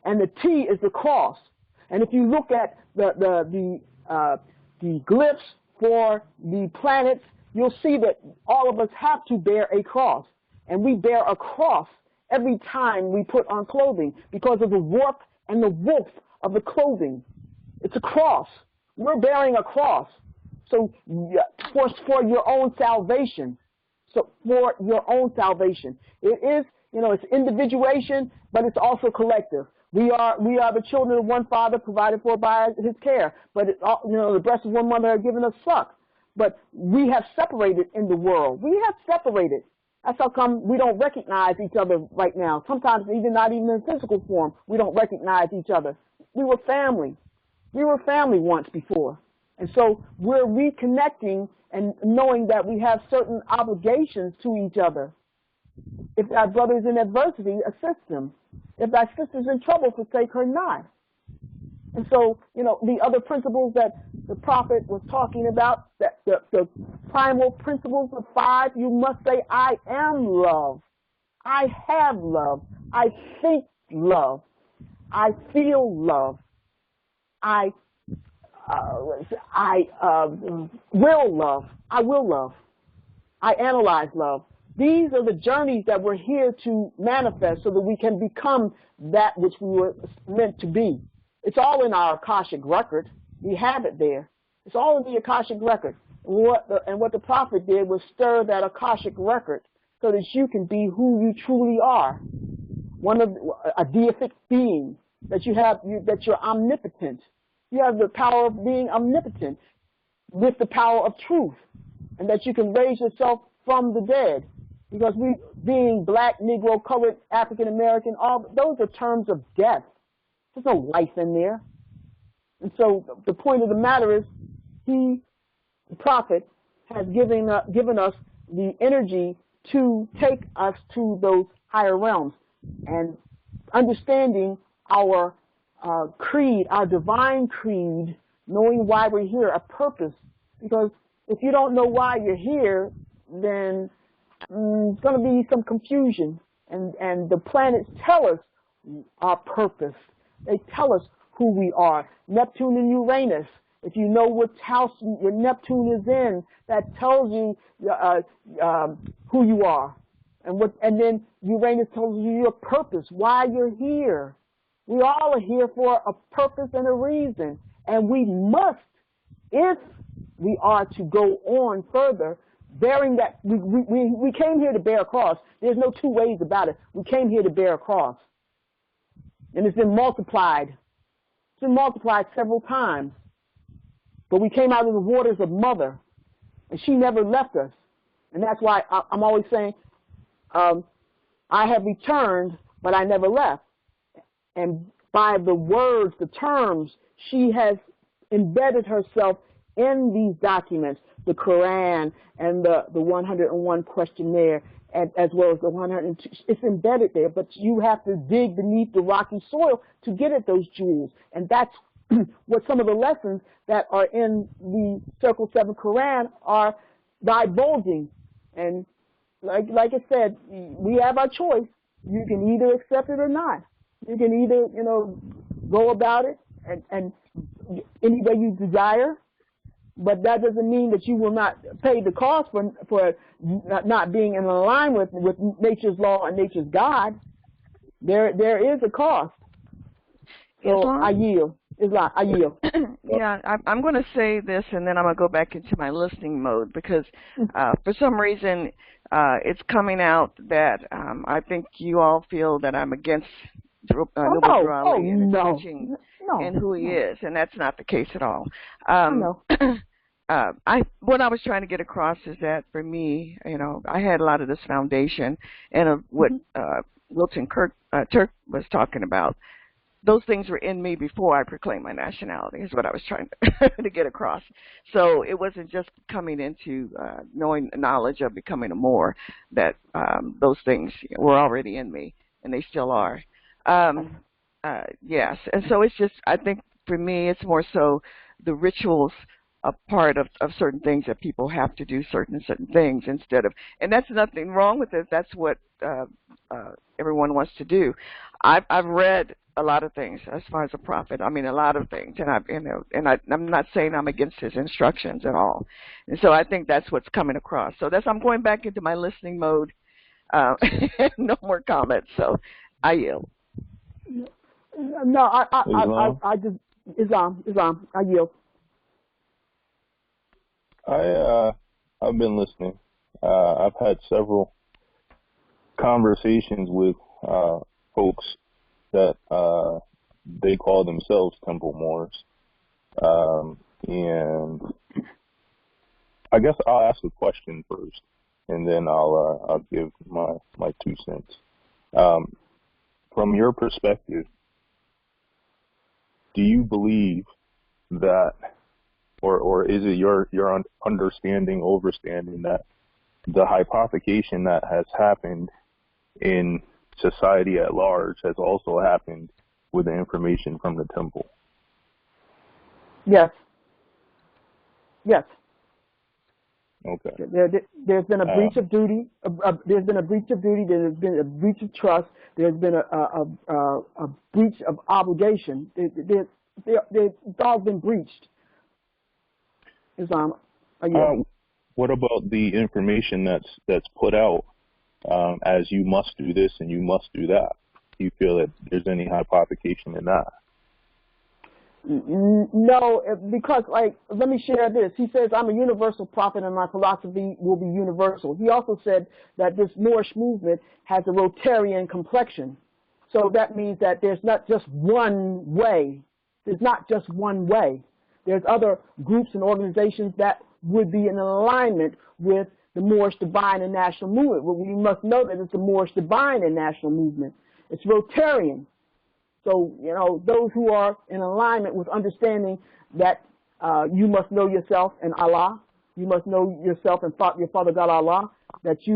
and the T is the cross. And if you look at the glyphs for the planets, you'll see that all of us have to bear a cross. And we bear a cross every time we put on clothing because of the warp and the woof of the clothing. It's a cross. We're bearing a cross. So for your own salvation. So for your own salvation. It is, it's individuation, but it's also collective. We are the children of one Father provided for by His care. But the breasts of one mother are giving us suck. But we have separated in the world. We have separated. That's how come we don't recognize each other right now. Sometimes not even in physical form, we don't recognize each other. We were family. We were family once before. And so we're reconnecting and knowing that we have certain obligations to each other. If thy brother is in adversity, assist him. If thy sister is in trouble, forsake her not. And so, the other principles that the prophet was talking about, that the primal principles of 5, you must say, I am love. I have love. I think love. I feel love. I will love. I will love. I analyze love. These are the journeys that we're here to manifest so that we can become that which we were meant to be. It's all in our Akashic record. We have it there. It's all in the Akashic record. And what the prophet did was stir that Akashic record so that you can be who you truly are. A deific being, that you're omnipotent. You have the power of being omnipotent with the power of truth, and that you can raise yourself from the dead. Because being black, Negro, colored, African American, all those are terms of death. There's no life in there. And so the point of the matter is, the prophet, has given us the energy to take us to those higher realms, and understanding our creed, our divine creed, knowing why we're here, a purpose. Because if you don't know why you're here, then there's going to be some confusion. And the planets tell us our purpose. They tell us who we are. Neptune and Uranus. If you know what house your Neptune is in, that tells you who you are. And then Uranus tells you your purpose, why you're here. We all are here for a purpose and a reason. And we must, if we are to go on further, bearing that, we came here to bear a cross. There's no two ways about it. We came here to bear a cross. And it's been multiplied. It's been multiplied several times. But we came out of the waters of Mother, and she never left us. And that's why I'm always saying, I have returned, but I never left. And by the words, the terms, she has embedded herself in these documents, the Quran and the 101 questionnaire, as well as the 102. It's embedded there, but you have to dig beneath the rocky soil to get at those jewels. And that's what some of the lessons that are in the Circle 7 Quran are divulging. And like I said, we have our choice. You can either accept it or not. You can either, go about it and any way you desire, but that doesn't mean that you will not pay the cost for not being in alignment with nature's law and nature's God. There is a cost. So I yield. I yield. Yeah, I'm going to say this, and then I'm going to go back into my listening mode, because for some reason it's coming out that I think you all feel that I'm against Noble Drew Ali and his teaching and who he is, and that's not the case at all. What I was trying to get across is that for me, I had a lot of this foundation, and what Wilton Turk was talking about. Those things were in me before I proclaimed my nationality, is what I was trying to get across. So it wasn't just coming into knowing knowledge of becoming a Moor, that those things were already in me, and they still are. Yes, and so it's just, I think for me, it's more so the rituals a part of certain things, that people have to do certain things instead of, and that's nothing wrong with it. That's what everyone wants to do. I've read a lot of things as far as a prophet. I mean, a lot of things, and I'm not saying I'm against his instructions at all. And so I think that's what's coming across. So I'm going back into my listening mode. No more comments. So I yield. No, I just Islam. I yield. I've been listening. I've had several conversations with folks that they call themselves Temple Moors, and I guess I'll ask a question first, and then I'll give my 2 cents. From your perspective, do you believe that, or is it your overstanding that the hypothecation that has happened in society at large has also happened with the information from the temple? Yes. Okay. There's been a breach of duty. There's been a breach of duty. There's been a breach of trust. There's been a breach of obligation. It's all been breached. Islam. What about the information that's put out as you must do this and you must do that? Do you feel that there's any hypothecation in that? No, because, let me share this. He says, I'm a universal prophet and my philosophy will be universal. He also said that this Moorish movement has a Rotarian complexion. So that means that there's not just one way. There's not just one way. There's other groups and organizations that would be in alignment with the Moorish divine and national movement. But we must know that it's the Moorish divine and national movement. It's Rotarian. So, those who are in alignment with understanding that you must know yourself and Allah, you must know yourself and your Father God Allah, it's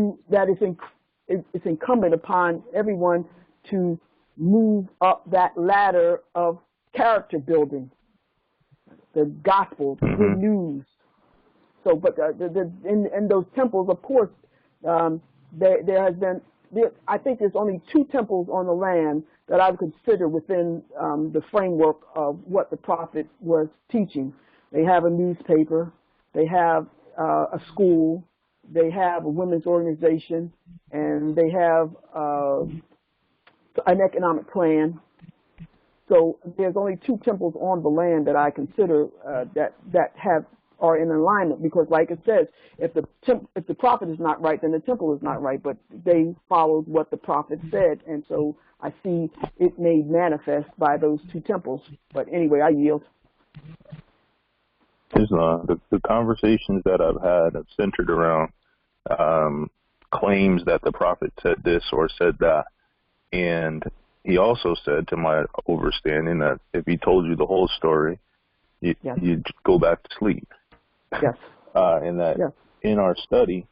incumbent upon everyone to move up that ladder of character building, the gospel, the good news. So, but in those temples, of course, there has been, I think there's only 2 temples on the land that I would consider within the framework of what the prophet was teaching. They have a newspaper, they have a school, they have a women's organization, and they have an economic plan. So there's only 2 temples on the land that I consider that are in alignment, because, like it says, if the prophet is not right, then the temple is not right. But they followed what the prophet said, and so I see it made manifest by those 2 temples. But anyway, I yield. The conversations that I've had have centered around claims that the prophet said this or said that, and he also said, to my overstanding, that if he told you the whole story, you'd go back to sleep. Yes. And that in our study,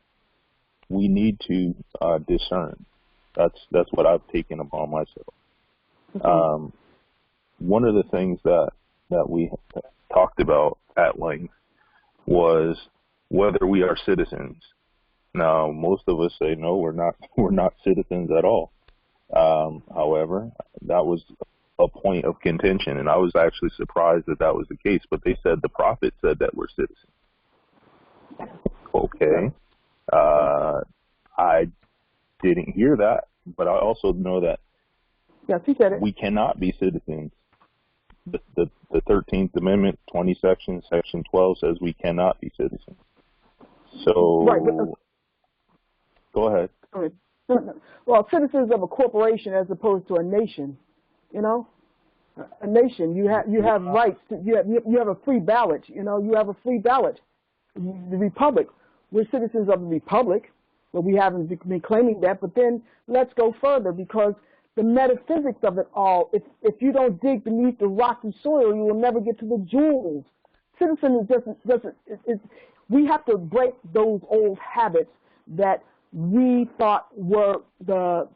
we need to discern. That's what I've taken upon myself. Okay. One of the things that we talked about at length was whether we are citizens. Now, most of us say no, we're not citizens at all. However, that was a point of contention, and I was actually surprised that was the case. But they said the prophet said that we're citizens. Okay. I didn't hear that, but I also know that he said it. We cannot be citizens. The 13th Amendment, 20 sections, Section 12 says we cannot be citizens. So, right, go ahead. Well, citizens of a corporation as opposed to a nation, a nation. You have rights. You have a free ballot. You have a free ballot. The republic. We're citizens of the republic, but we haven't been claiming that. But then let's go further, because the metaphysics of it all. If you don't dig beneath the rocky soil, you will never get to the jewels. Citizen doesn't. We have to break those old habits that we thought were the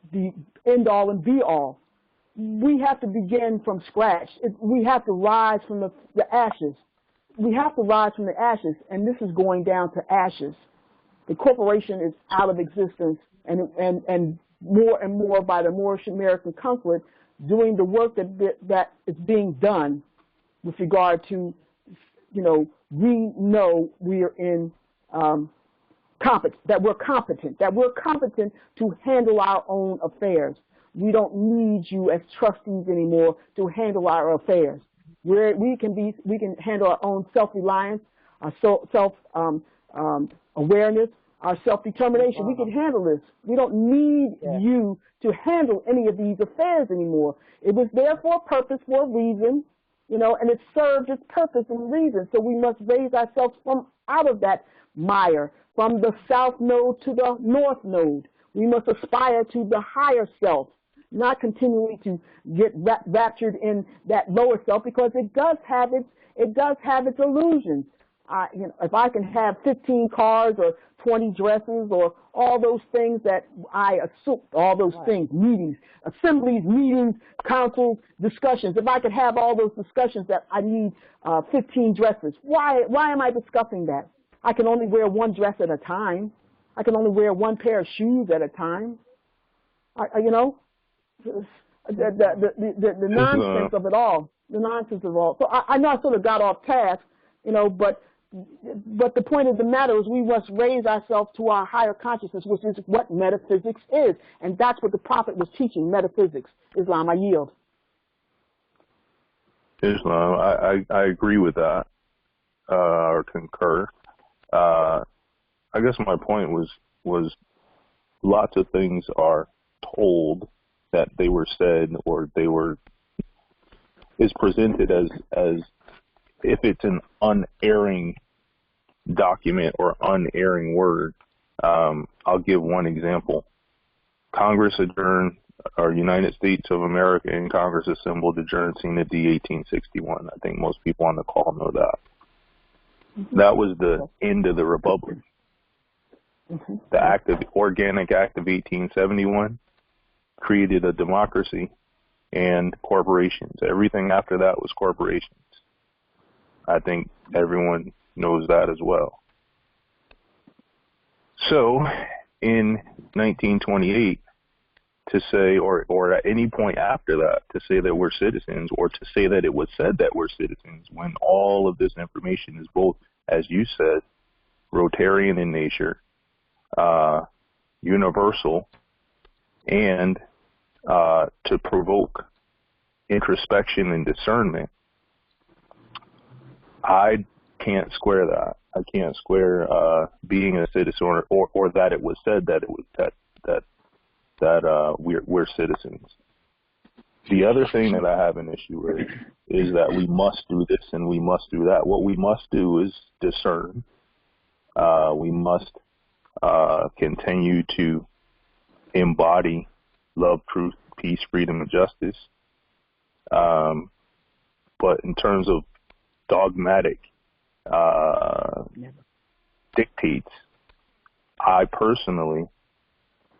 end all and be all. We have to begin from scratch. We have to rise from the ashes. we have to rise from the ashes, and this is going down to ashes. The corporation is out of existence, and more and more by the Moorish American conflict doing the work that is being done with regard to, we know we are in that we're competent to handle our own affairs. We don't need you as trustees anymore to handle our affairs. We can handle our own self-reliance, our self-awareness, our self-determination. We can handle this. We don't need you to handle any of these affairs anymore. It was there for a purpose, for a reason, and it served its purpose and reason. So we must raise ourselves from out of that mire, from the south node to the north node. We must aspire to the higher self, not continuing to get raptured in that lower self, because it does have its illusions. If I can have 15 cars or 20 dresses or all those things that I assume, all those things, meetings, assemblies, meetings, councils, discussions, if I could have all those discussions that I need 15 dresses, why am I discussing that? I can only wear one dress at a time. I can only wear one pair of shoes at a time. The nonsense of it all. The nonsense of it all. So I know I sort of got off task, but the point of the matter is we must raise ourselves to our higher consciousness, which is what metaphysics is. And that's what the Prophet was teaching, metaphysics. Islam, I yield. Islam, I agree with that, or concur. I guess my point was lots of things are told that they were said, or is presented as if it's an unerring document or unerring word. I'll give one example. Congress adjourned, or United States of America and Congress assembled, adjourned Sina D 1861. I think most people on the call know that. That was the end of the Republic. The Organic Act of 1871 created a democracy and corporations. Everything after that was corporations. I think everyone knows that as well. So in 1928, to say, or at any point after that, to say that we're citizens, or to say that it was said that we're citizens, when all of this information is both, as you said, Rotarian in nature, universal, and to provoke introspection and discernment, I can't square that. I can't square being a citizen, or that it was said that it was that we're citizens. The other thing that I have an issue with is that we must do this and we must do that. What we must do is discern. We must continue to embody love, truth, peace, freedom, and justice. But in terms of dogmatic dictates, I personally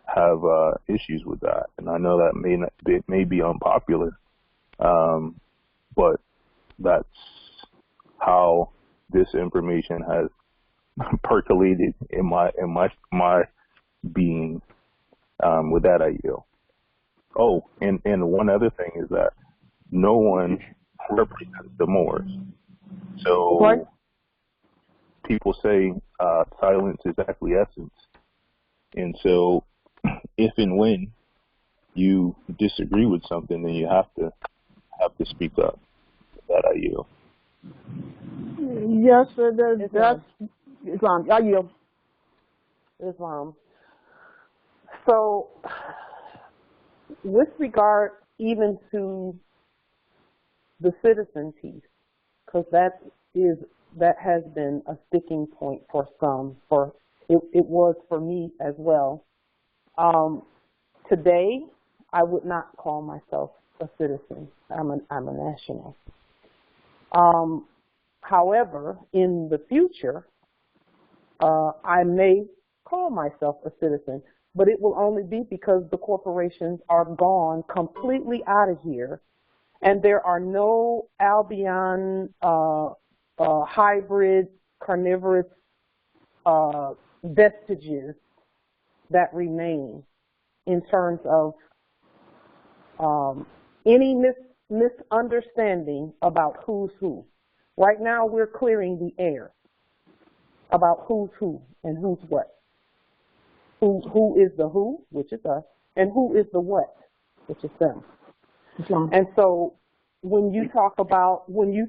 have issues with that, and I know that may be unpopular, but that's how this information has percolated in my being. With that, I yield. Oh, and one other thing is that no one represents the Moors. So what? People say silence is acquiescence, and so if and when you disagree with something, then you have to speak up. That I yield. Yes, that's Islam. I yield. Islam. So, with regard even to the citizen piece, because that has been a sticking point for some. It was for me as well. Today, I would not call myself a citizen. I'm a national. However, in the future, I may call myself a citizen, but it will only be because the corporations are gone completely out of here, and there are no Albion hybrid carnivorous vestiges that remain in terms of any misunderstanding about who's who. Right now we're clearing the air about who's who and who's what. Who is the who, which is us, and who is the what, which is them. And so when you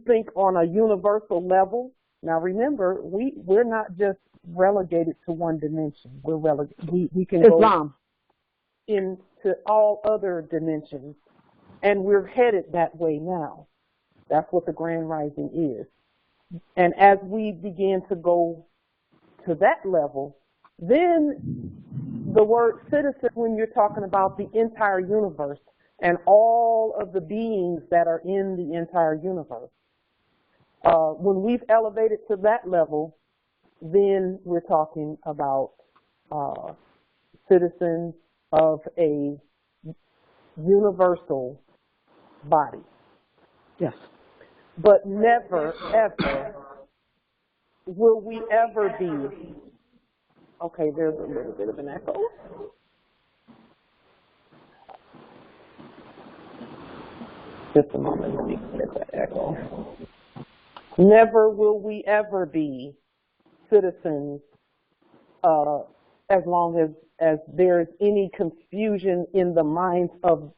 think on a universal level, now remember, we're not just relegated to one dimension. We can go into all other dimensions, and we're headed that way now. That's what the Grand Rising is. And as we begin to go to that level, then the word citizen, when you're talking about the entire universe and all of the beings that are in the entire universe, when we've elevated to that level, then we're talking about citizens of a universal body. Yes. But never, ever will we ever be. Okay, there's a little bit of an echo. Just a moment, let me get that echo. Never will we ever be citizens as long as there's any confusion in the minds of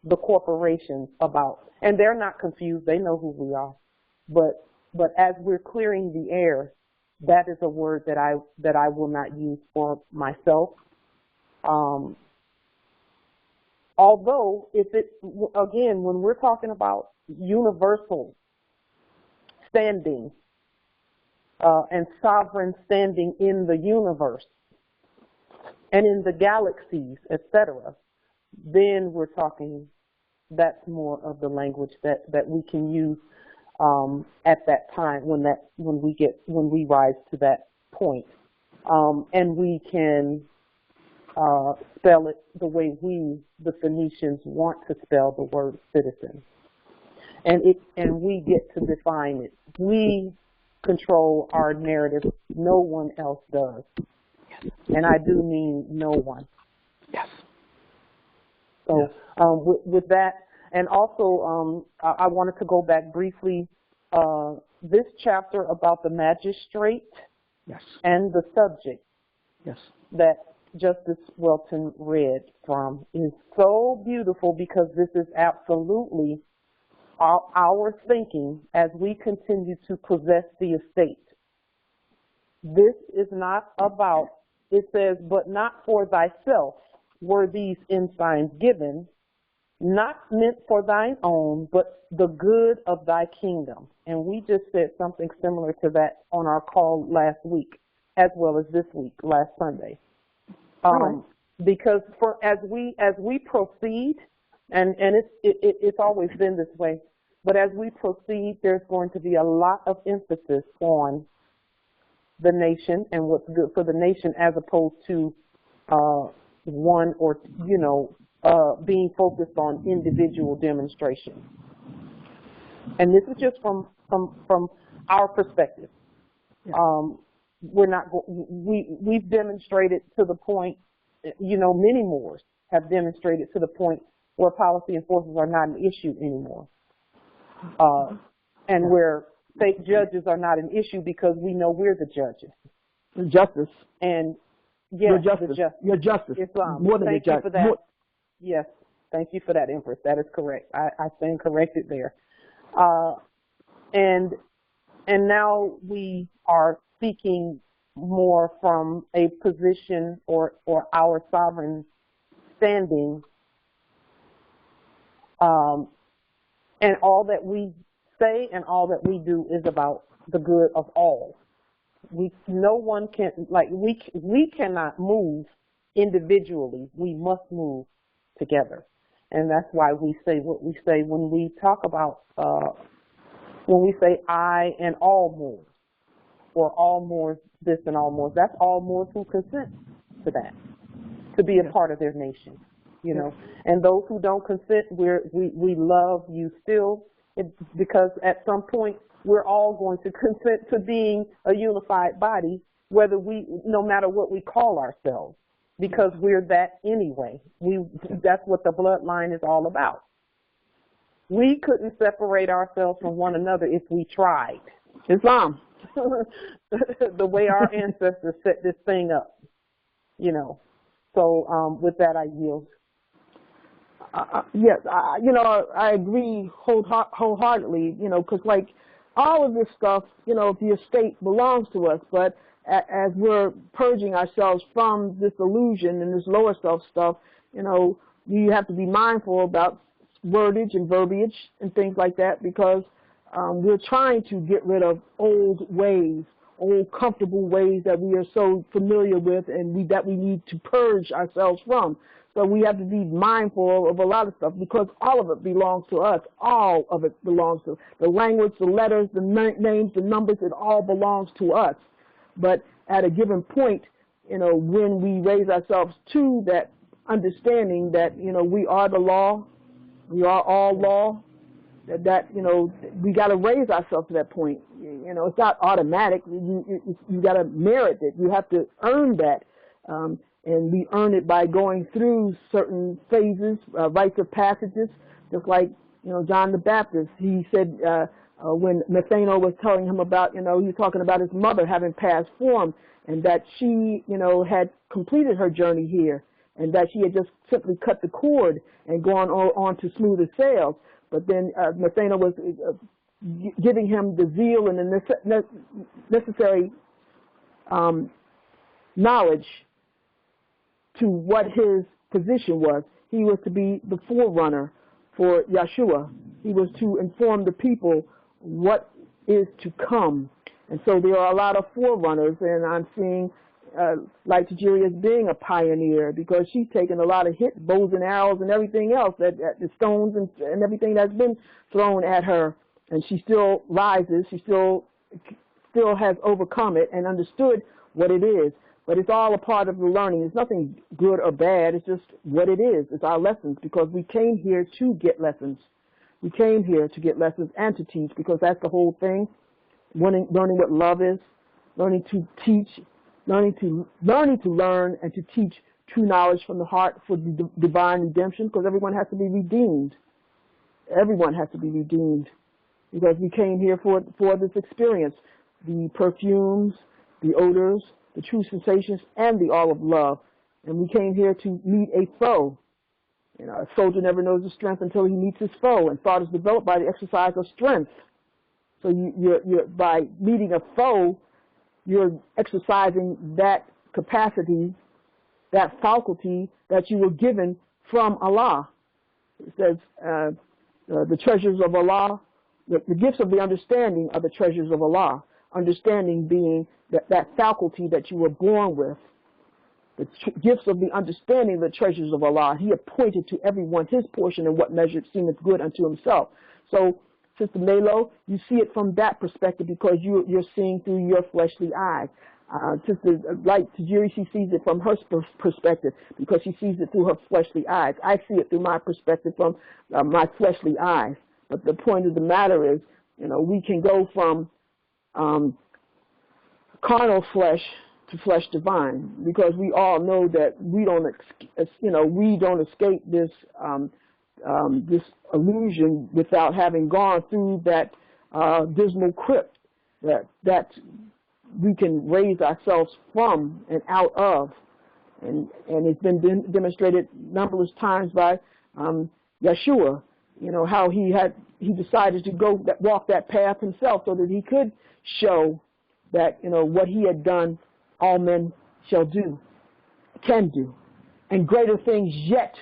the corporations about, and they're not confused, they know who we are. But as we're clearing the air, that is a word that I will not use for myself. Although, again, when we're talking about universal standing and sovereign standing in the universe and in the galaxies, etc., then we're talking, that's more of the language that we can use at that time when we rise to that point, and we can spell it the way the Phoenicians, want to spell the word citizen, and we get to define it. We control our narrative. No one else does, and I do mean no one. Yes. So with that. And also, I wanted to go back briefly, this chapter about the magistrate, yes, and the subject, yes, that Justice Welton read from is so beautiful, because this is absolutely our thinking as we continue to possess the estate. This is not about, it says, but not for thyself were these ensigns given, not meant for thine own, but the good of thy kingdom. And we just said something similar to that on our call last week, as well as this week, last Sunday. Because as we proceed, and it's always been this way, but as we proceed, there's going to be a lot of emphasis on the nation and what's good for the nation, as opposed to one or, being focused on individual demonstration. And this is just from our perspective. Yeah. We've demonstrated to the point, many Moors have demonstrated to the point where policy and forces are not an issue anymore. And where fake judges are not an issue, because we know we're the judges. The justice. And yes, your justice. Islam. More than Thank you for that. Yes, thank you for that, Empress. That is correct. I stand corrected there. And now we are speaking more from a position or our sovereign standing, and all that we say and all that we do is about the good of all. No one can, we cannot move individually. We must move together. And that's why we say what we say when we talk about, when we say I and all Moors, or all Moors this and all Moors. That's all Moors who consent to that, to be a part of their nation, And those who don't consent, we love you still, because at some point we're all going to consent to being a unified body, no matter what we call ourselves, because we're that anyway. That's what the bloodline is all about. We couldn't separate ourselves from one another if we tried. Islam. The way our ancestors set this thing up, So with that, I yield. Yes, I agree wholeheartedly, because like all of this stuff, the estate belongs to us, but as we're purging ourselves from this illusion and this lower self stuff, you have to be mindful about wordage and verbiage and things like that, because we're trying to get rid of old ways, old comfortable ways that we are so familiar with and that we need to purge ourselves from. So we have to be mindful of a lot of stuff, because all of it belongs to us. All of it belongs to the language, the letters, the names, the numbers. It all belongs to us. But at a given point, when we raise ourselves to that understanding that, we are the law, we are all law, we got to raise ourselves to that point. It's not automatic. You got to merit it. You have to earn that. And we earn it by going through certain phases, rites of passages, just like, John the Baptist. He said when Nathanael was telling him about, he was talking about his mother having passed form, and that she, had completed her journey here, and that she had just simply cut the cord and gone on to smoother sails. But then Nathanael was giving him the zeal and the necessary knowledge to what his position was. He was to be the forerunner for Yeshua. He was to inform the people what is to come. And so there are a lot of forerunners, and I'm seeing like Tajiri as being a pioneer, because she's taken a lot of hits, bows and arrows and everything else, the stones and everything that's been thrown at her, and she still rises. She still has overcome it and understood what it is. But it's all a part of the learning. It's nothing good or bad. It's just what it is. It's our lessons, because we came here to get lessons. We came here to get lessons and to teach, because that's the whole thing. Learning what love is, learning to teach, learning to learn and to teach true knowledge from the heart for the divine redemption, because everyone has to be redeemed. Everyone has to be redeemed, because we came here for this experience. The perfumes, the odors, the true sensations, and the all of love. And we came here to meet a foe. A soldier never knows his strength until he meets his foe, and thought is developed by the exercise of strength. So you're by meeting a foe, you're exercising that capacity, that faculty that you were given from Allah. It says the treasures of Allah, the gifts of the understanding are the treasures of Allah. Understanding being that faculty that you were born with. The gifts of the understanding, the treasures of Allah. He appointed to everyone his portion in what measure seemeth good unto himself. So, Sister Melo, you see it from that perspective, because you're seeing through your fleshly eyes. Sister, like Tajiri, she sees it from her perspective, because she sees it through her fleshly eyes. I see it through my perspective from my fleshly eyes. But the point of the matter is, we can go from carnal flesh to flesh divine, because we all know that we don't escape this this illusion without having gone through that dismal crypt that we can raise ourselves from and out of, and it's been demonstrated numberless times by Yeshua. How he decided to walk that path himself, so that he could show that, what he had done, all men shall do, can do. And greater things yet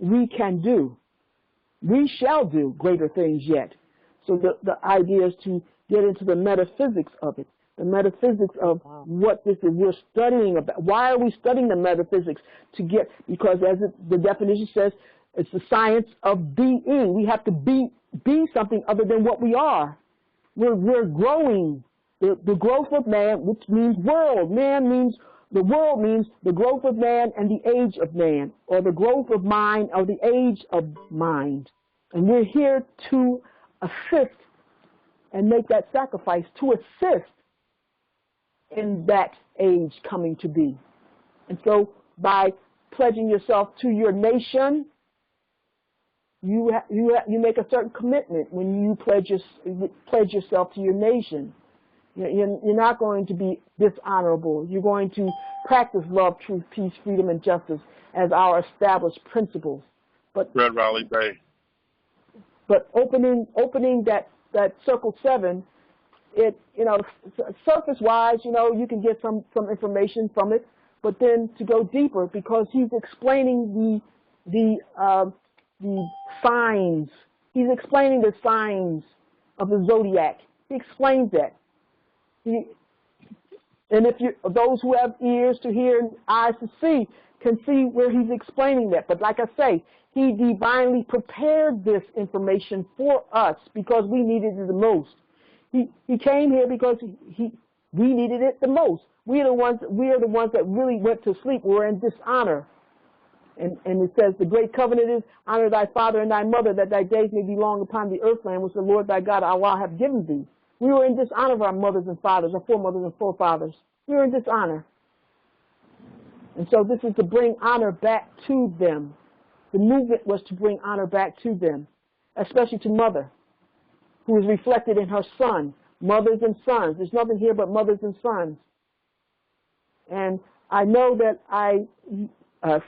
we can do. We shall do greater things yet. So the idea is to get into the metaphysics of it, the metaphysics of what this is we're studying about. Why are we studying the metaphysics? Because as the definition says, it's the science of being. We have to be something other than what we are. We're growing. The growth of man, which means world. The world means the growth of man and the age of man, or the growth of mind or the age of mind. And we're here to assist and make that sacrifice to assist in that age coming to be. And so by pledging yourself to your nation, you make a certain commitment when you pledge yourself to your nation. You're not going to be dishonorable. You're going to practice love, truth, peace, freedom, and justice as our established principles. But Red Raleigh Bay. But opening that circle 7, it surface-wise, you can get some information from it, but then to go deeper, because he's explaining the signs. He's explaining the signs of the zodiac. He explains that. And if those who have ears to hear and eyes to see can see where he's explaining that. But like I say, he divinely prepared this information for us because we needed it the most. He came here because we needed it the most. We are the ones that really went to sleep. We're in dishonor. And it says, the great covenant is, honor thy father and thy mother, that thy days may be long upon the earthland, which the Lord thy God Allah hath given thee. We were in dishonor of our mothers and fathers, our foremothers and forefathers. We were in dishonor. And so this is to bring honor back to them. The movement was to bring honor back to them, especially to mother, who is reflected in her son, mothers and sons. There's nothing here but mothers and sons. And I know that I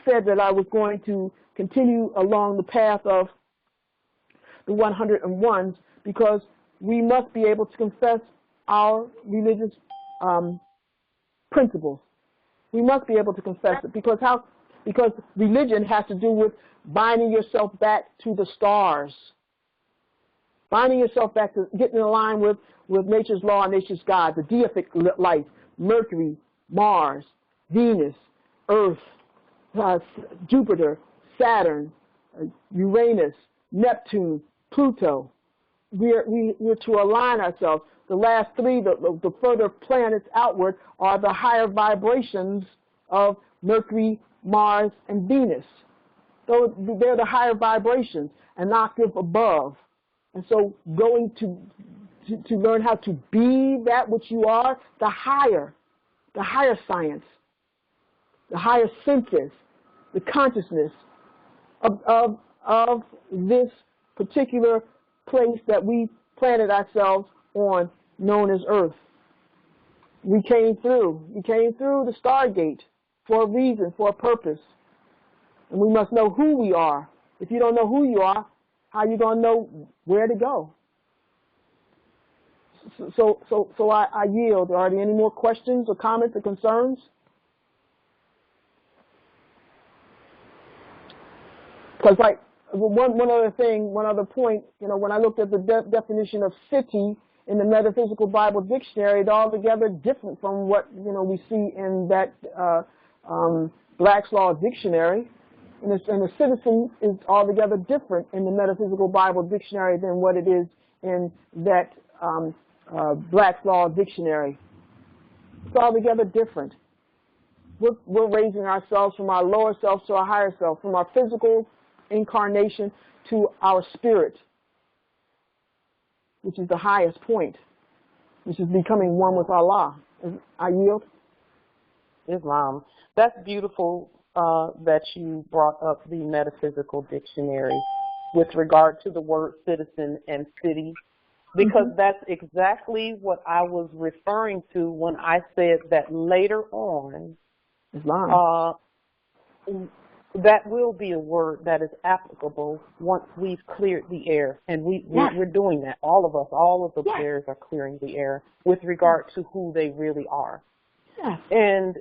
said that I was going to continue along the path of the 101s because we must be able to confess our religious principles. We must be able to confess it because religion has to do with binding yourself back to the stars, binding yourself back to getting in line with nature's law and nature's God, the deific life, Mercury, Mars, Venus, Earth, Jupiter, Saturn, Uranus, Neptune, Pluto. We're to align ourselves. The last 3, the further planets outward, are the higher vibrations of Mercury, Mars, and Venus. So they're the higher vibrations, an octave above. And so going to learn how to be that which you are, the higher science, the higher senses, the consciousness of this particular place that we planted ourselves on, known as Earth. We came through the Stargate for a reason, for a purpose. And we must know who we are. If you don't know who you are, how are you going to know where to go? So I yield. Are there any more questions or comments or concerns? Because like one other point, when I looked at the definition of city in the Metaphysical Bible Dictionary, it's altogether different from what we see in that Black's Law Dictionary. And a citizen is altogether different in the Metaphysical Bible Dictionary than what it is in that Black's Law Dictionary. It's altogether different. We're raising ourselves from our lower self to our higher self, from our physical incarnation to our spirit, which is the highest point, which is becoming one with Allah. I yield. Islam. That's beautiful that you brought up the Metaphysical Dictionary with regard to the word citizen and city, because that's exactly what I was referring to when I said that later on, Islam. That will be a word that is applicable once we've cleared the air. And we're doing that. All of us, all of the players are clearing the air with regard to who they really are. Yes. And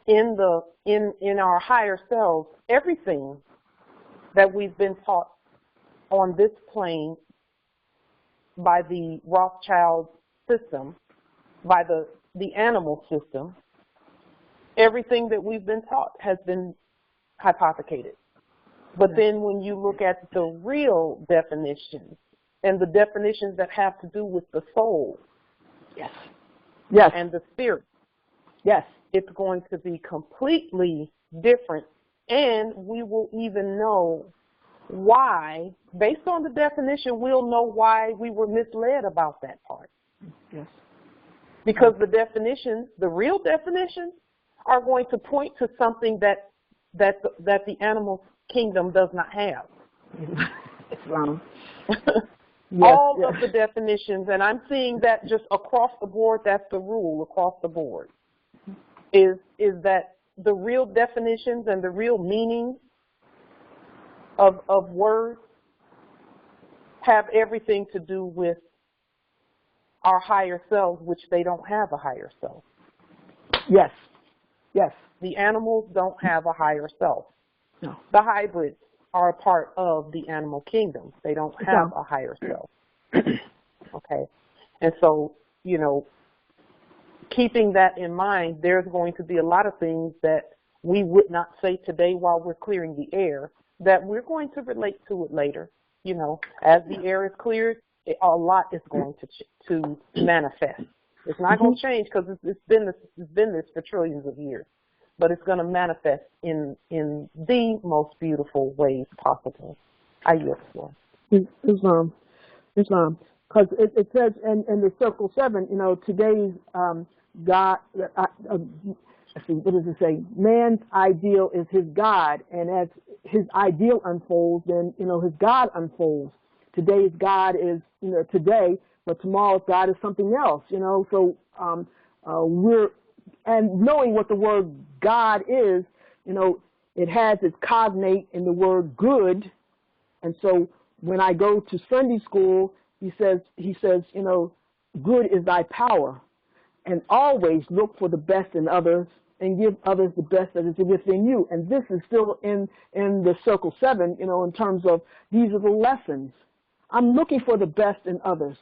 in our higher selves, everything that we've been taught on this plane by the Rothschild system, by the animal system, everything that we've been taught has been hypothecated. But then when you look at the real definitions and the definitions that have to do with the soul and the spirit, it's going to be completely different, and we will even know why, based on the definition, we'll know why we were misled about that part. Yes. Because the definitions, the real definitions, are going to point to something that the animal kingdom does not have. Islam. All of the definitions, and I'm seeing that just across the board, that's the rule across the board, is that the real definitions and the real meaning of words have everything to do with our higher selves, which they don't have a higher self. Yes. Yes. The animals don't have a higher self. No. The hybrids are a part of the animal kingdom. They don't have a higher self. Okay? And so, you know, keeping that in mind, there's going to be a lot of things that we would not say today while we're clearing the air that we're going to relate to it later. You know, as the air is cleared, a lot is going to manifest. It's not going to change because it's been this for trillions of years, but it's going to manifest in the most beautiful ways possible. I yield the floor. Islam, because it says in the Circle 7, you know, today's God. Let's see, what does it say? Man's ideal is his God, and as his ideal unfolds, then, you know, his God unfolds. Today's God is, you know, today, but tomorrow's God is something else, you know. So and knowing what the word God is, you know, it has its cognate in the word good. And so when I go to Sunday school, he says, you know, good is thy power, and always look for the best in others and give others the best that is within you. And this is still in the Circle 7, you know, in terms of these are the lessons. I'm looking for the best in others,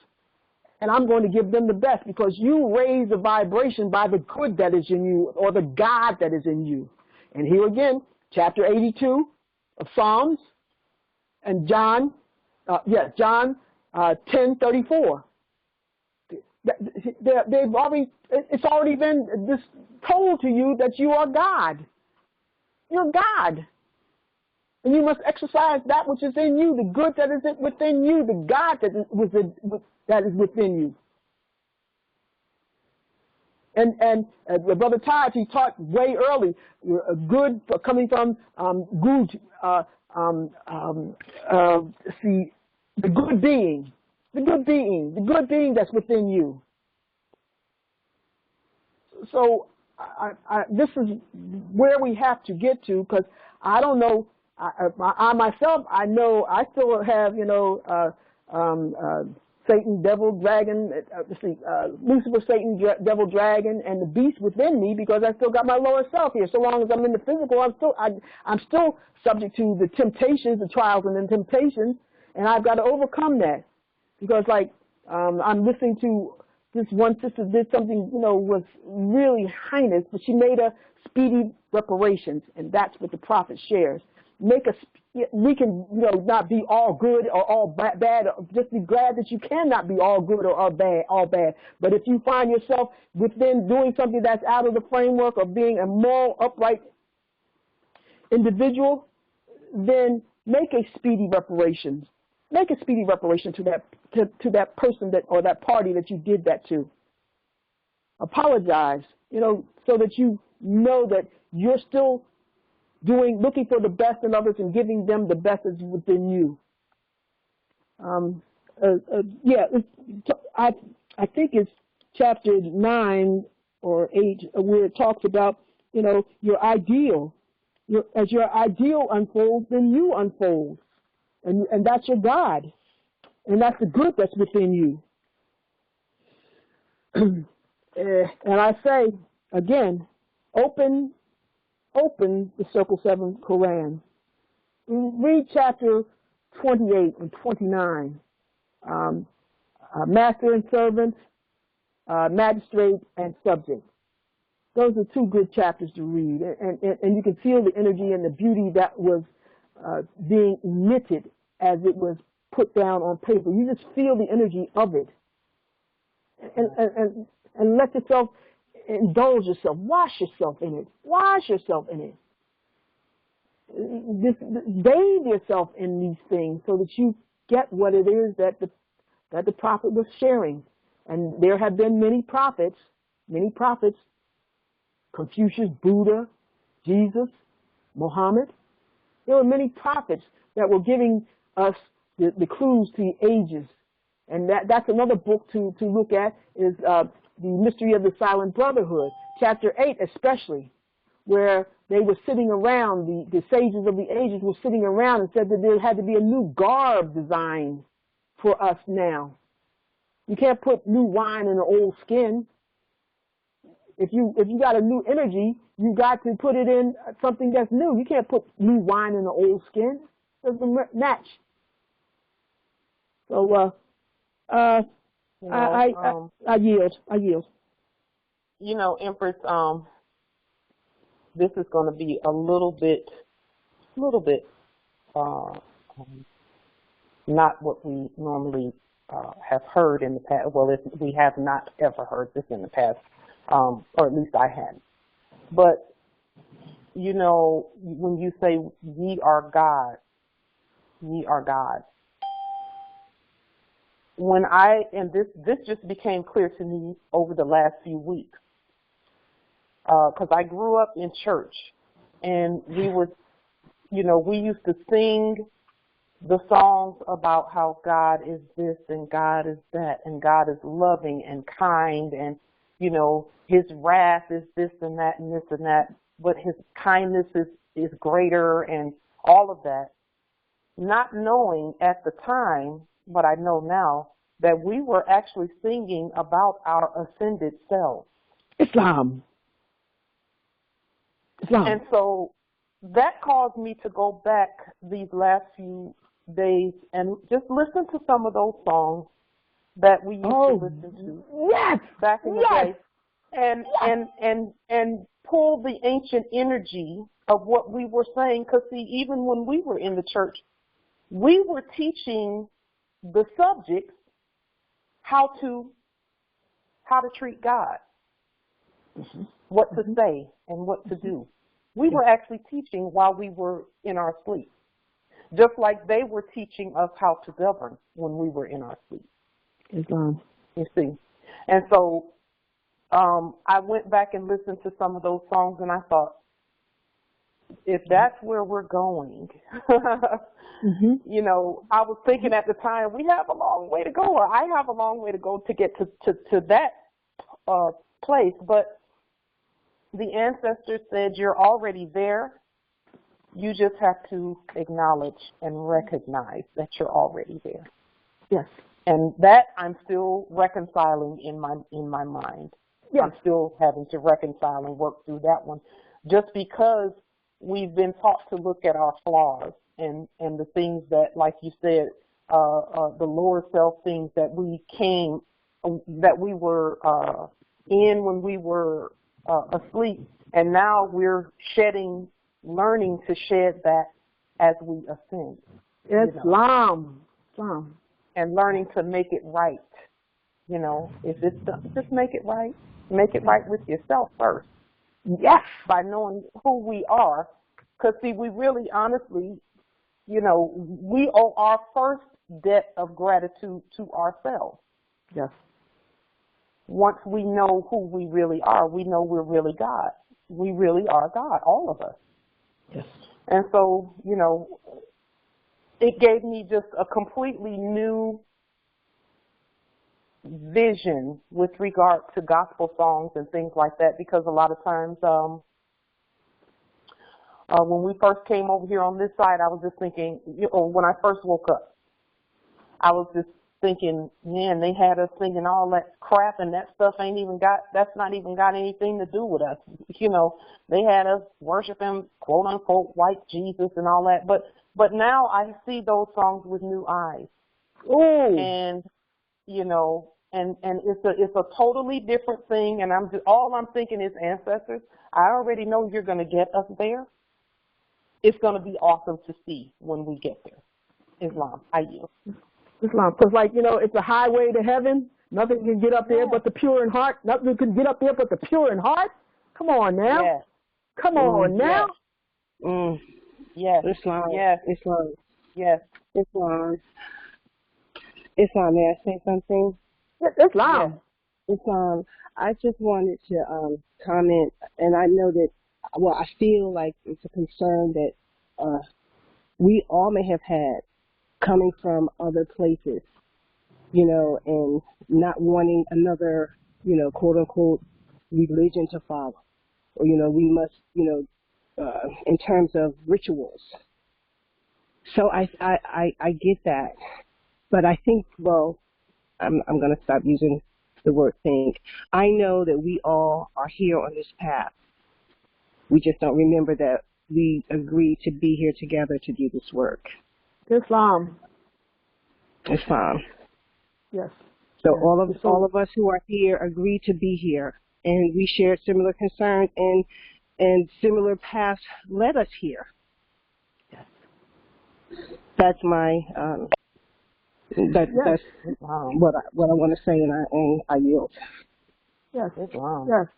and I'm going to give them the best because you raise the vibration by the good that is in you or the God that is in you. And here again, chapter 82 of Psalms and John 10:34. It's already been told to you that you are God. You're God. And you must exercise that which is in you, the good that is within you, the God that is within you. And Brother Todd, he taught way early, good coming from good, the good being. The good being that's within you. So this is where we have to get to, because I don't know, I myself, I know I still have, you know, Satan, devil, dragon, Lucifer, Satan, devil, dragon, and the beast within me, because I still got my lower self here. So long as I'm in the physical, I'm still subject to the temptations, the trials and the temptations, and I've got to overcome that. Because, like, I'm listening to this one sister did something, you know, was really heinous, but she made a speedy reparations, and that's what the prophet shares. We can, you know, not be all good or all bad. Just be glad that you cannot be all good or all bad. But if you find yourself within doing something that's out of the framework of being a moral, upright individual, then make a speedy reparations. Make a speedy reparation to that person or that party that you did that to. Apologize, you know, so that you know that you're still looking for the best in others and giving them the best that's within you. I think it's chapter 9 or 8 where it talks about, you know, your ideal. As your ideal unfolds, then you unfold. And that's your God. And that's the good that's within you. And I say, again, open the Circle 7 Quran. Read chapter 28 and 29. Master and servant, magistrate and subject. Those are two good chapters to read. And you can feel the energy and the beauty that was being emitted as it was put down on paper. You just feel the energy of it. And let yourself indulge yourself. Wash yourself in it. Wash yourself in it. bathe yourself in these things so that you get what it is that the prophet was sharing. And there have been many prophets, Confucius, Buddha, Jesus, Muhammad. There were many prophets that were giving us the clues to the ages. And that's another book to look at is The Mystery of the Silent Brotherhood, chapter 8 especially, where they were sitting around, the sages of the ages were sitting around and said that there had to be a new garb designed for us now. You can't put new wine in an old skin. If you got a new energy, you got to put it in something that's new. You can't put new wine in an old skin. It doesn't match. So I yield. You know, Empress, this is going to be a little bit not what we normally have heard in the past. Well, we have not ever heard this in the past, or at least I hadn't. But, you know, when you say, ye are God, and this just became clear to me over the last few weeks, because I grew up in church, and we used to sing the songs about how God is this and God is that and God is loving and kind and, you know, his wrath is this and that and this and that, but his kindness is greater and all of that, not knowing at the time, but I know now, that we were actually singing about our ascended selves. Islam. And so that caused me to go back these last few days and just listen to some of those songs that we used to listen to back in the day, and pull the ancient energy of what we were saying. Because see, even when we were in the church, we were teaching the subjects how to treat God, what to say and what to do. We were actually teaching while we were in our sleep, just like they were teaching us how to govern when we were in our sleep. Islam. You see. And so I went back and listened to some of those songs, and I thought, if that's where we're going, you know, I was thinking at the time, we have a long way to go, or I have a long way to go to get to that place. But the ancestors said, you're already there. You just have to acknowledge and recognize that you're already there. Yes. And that I'm still reconciling in my mind. Yes. I'm still having to reconcile and work through that one, just because we've been taught to look at our flaws and the things that, like you said, the lower self things that we were in when we were asleep, and now we're learning to shed that as we ascend. Islam. And learning to make it right. You know, if it's just make it right. Make it right with yourself first. Yes. By knowing who we are. Because, see, we really honestly, you know, we owe our first debt of gratitude to ourselves. Yes. Once we know who we really are, we know we're really God. We really are God, all of us. Yes. And so, you know, it gave me just a completely new vision with regard to gospel songs and things like that, because a lot of times when we first came over here on this side, I was just thinking, you know, when I first woke up, I was just thinking, man, they had us singing all that crap, and that's not even got anything to do with us. You know, they had us worshiping quote unquote white Jesus and all that, but now I see those songs with new eyes. Oh. And you know, and it's a totally different thing, and all I'm thinking is, ancestors, I already know you're going to get us there. It's going to be awesome to see when we get there. Islam, I yield. Islam, because like, you know, it's a highway to heaven. Nothing can get up there but the pure in heart. Nothing can get up there but the pure in heart. Come on now. Yes. Come on now. Yes. Yes. Islam. Yes. Islam. Yes. Islam. Islam, may I say something? Islam. Yes. Islam. I just wanted to comment, and I know that, well, I feel like it's a concern that we all may have had coming from other places, you know, and not wanting another, you know, quote unquote religion to follow. Or, you know, we must, you know, in terms of rituals. So I get that. But I think, well, I'm going to stop using the word think. I know that we all are here on this path. We just don't remember that we agreed to be here together to do this work. Islam. Islam. Yes. So all of us who are here agreed to be here, and we shared similar concerns, and similar paths led us here. Yes. That's my that's what I want to say, and I yield. Yes. Islam. Yes.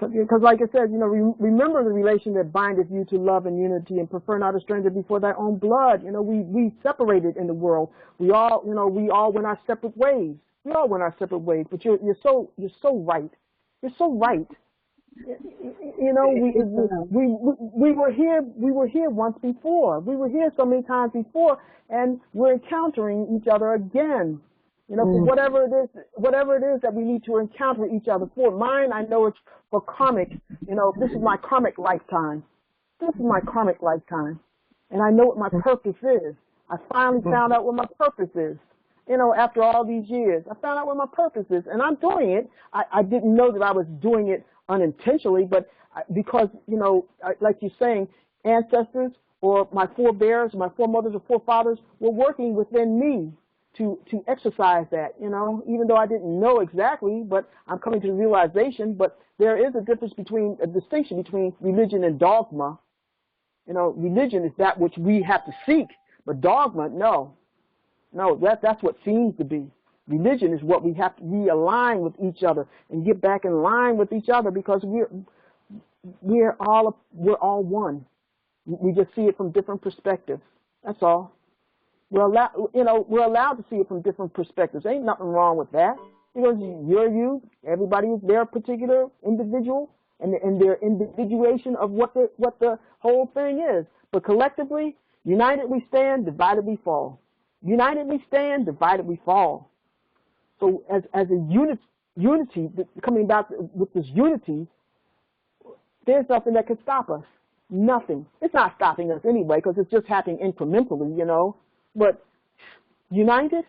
Because, like I said, you know, remember the relation that bindeth you to love and unity, and prefer not a stranger before thy own blood. You know, we separated in the world. We all went our separate ways. We all went our separate ways. But you're so right. You're so right. You know, we were here once before. We were here so many times before, and we're encountering each other again. You know, for whatever it is that we need to encounter each other for. Mine, I know it's for karmic. You know, this is my karmic lifetime. This is my karmic lifetime. And I know what my purpose is. I finally found out what my purpose is. You know, after all these years, I found out what my purpose is. And I'm doing it. I didn't know that I was doing it unintentionally, but because, you know, like you're saying, ancestors or my forebears, my foremothers or forefathers were working within me to exercise that, you know, even though I didn't know exactly, but I'm coming to the realization, but there is a distinction between religion and dogma. You know, religion is that which we have to seek, but dogma, no, that's what seems to be. Religion is what we have to realign with each other and get back in line with each other, because we're all one. We just see it from different perspectives. That's all. We're allowed to see it from different perspectives. Ain't nothing wrong with that. Because you're you, everybody is their particular individual and their individuation of what the whole thing is. But collectively, united we stand, divided we fall. United we stand, divided we fall. So as a unity, coming back with this unity, there's nothing that can stop us. Nothing. It's not stopping us anyway, because it's just happening incrementally, you know. But united,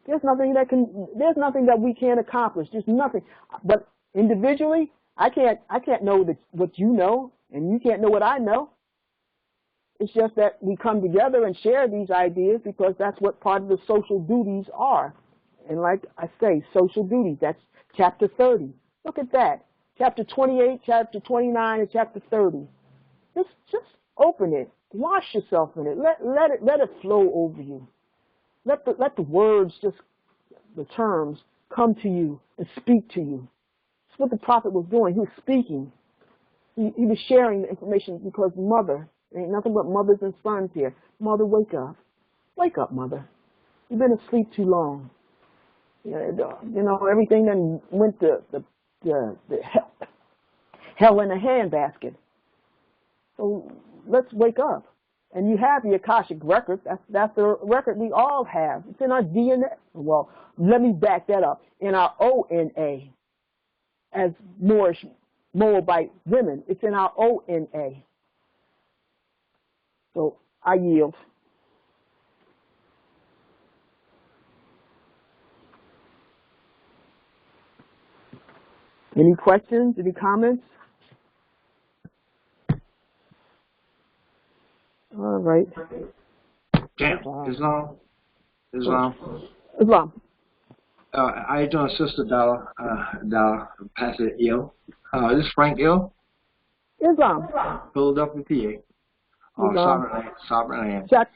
there's nothing that we can't accomplish. There's nothing. But individually, I can't know what you know, and you can't know what I know. It's just that we come together and share these ideas because that's what part of the social duties are. And like I say, social duties, that's chapter 30. Look at that. Chapter 28, chapter 29, and chapter 30. Just open it. Wash yourself in it. Let it flow over you. Let the words, just the terms, come to you and speak to you. That's what the prophet was doing. He was speaking. He was sharing the information because mother, there ain't nothing but mothers and sons here. Mother, wake up. Wake up, mother. You've been asleep too long. You know, everything then went to the hell in a handbasket. So let's wake up. And you have the Akashic record. That's the record we all have. It's in our DNA. Well, let me back that up. In our ONA, as Moorish, Moabite women, it's in our ONA. So I yield. Any questions? Any comments? All right. Islam. How you doing, Sister Dalla Passe Ill? This is Frank Ill. Islam. Philadelphia, PA. Sovereign land. Jack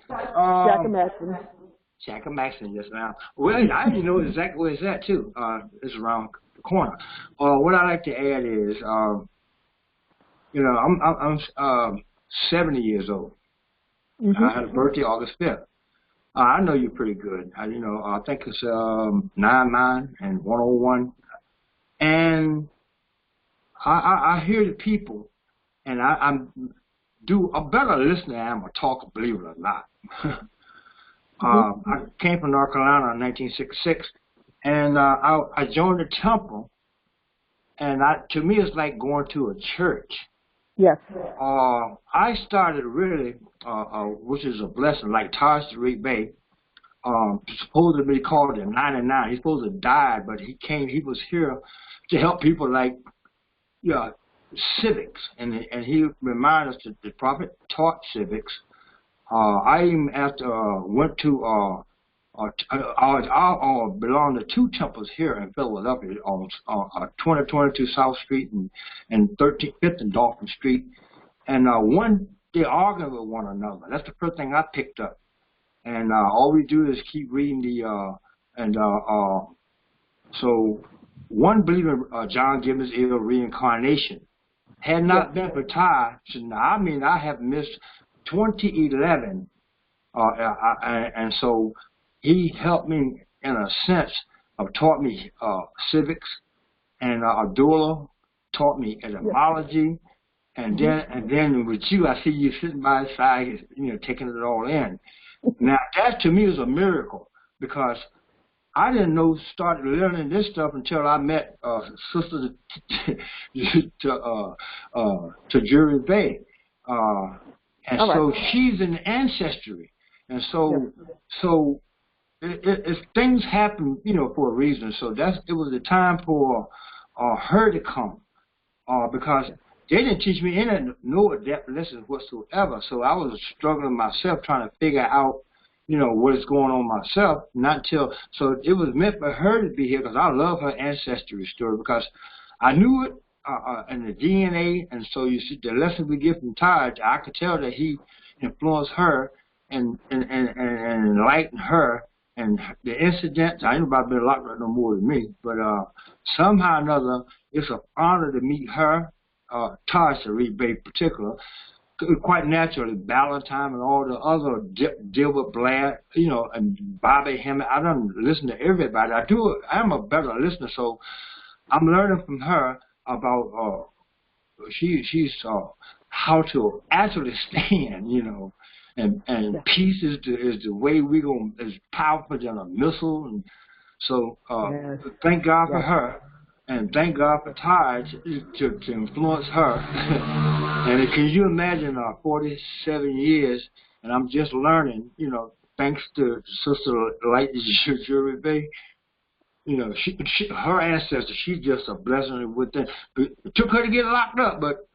Maxon just now. Well, I didn't know exactly where it's at too. It's around the corner. What I like to add is You know, I'm 70 years old. Mm-hmm. I had a birthday August 5th. I know you're pretty good. I think it's 99 and 101. And I hear the people, and I'm a better listener than I am a talker, believe it or not. I came from North Carolina in 1966, and I joined the temple, and to me it's like going to a church. Yes. I started really, which is a blessing, like Taj Bay, supposed to be called in 99. He's supposed to have died, but he was here to help people like, civics, and he reminded us that the prophet taught civics. I even went to I belong to two temples here in Philadelphia on 2022 South Street and 5th and Dolphin Street, and they arguing with one another. That's the first thing I picked up, and all we do is keep reading so one believer, John Gibbons, is reincarnation. Had not been for Ty, I have missed 2011, and so he helped me in a sense of taught me civics, and Abdullah taught me etymology, and then with you, I see you sitting by his side, taking it all in. Now that to me is a miracle, because I didn't started learning this stuff until I met Sister to Jury Bay, and so she's an ancestry, and so if things happen, for a reason. So it was the time for her to come, because they didn't teach me no adept lessons whatsoever. So I was struggling myself trying to figure out, what is going on myself. So it was meant for her to be here, because I love her ancestry story, because I knew it in the DNA, and so you see the lesson we get from Taj, I could tell that he influenced her and enlightened her. And the incidents, I ain't about being locked up no more than me, but somehow or another, it's an honor to meet her, Taj Bay in particular, quite naturally, Valentine and all the other Dilbert Blair, and Bobby Hammond. I don't listen to everybody. I'm a better listener, so I'm learning from her about she's how to actually stand, and peace is the way is powerful than a missile, and so thank God for her. And thank God for Taj to influence her. And can you imagine 47 years, and I'm just learning, thanks to Sister Light Jury Bay, her ancestor, she's just a blessing with that. It took her to get locked up, but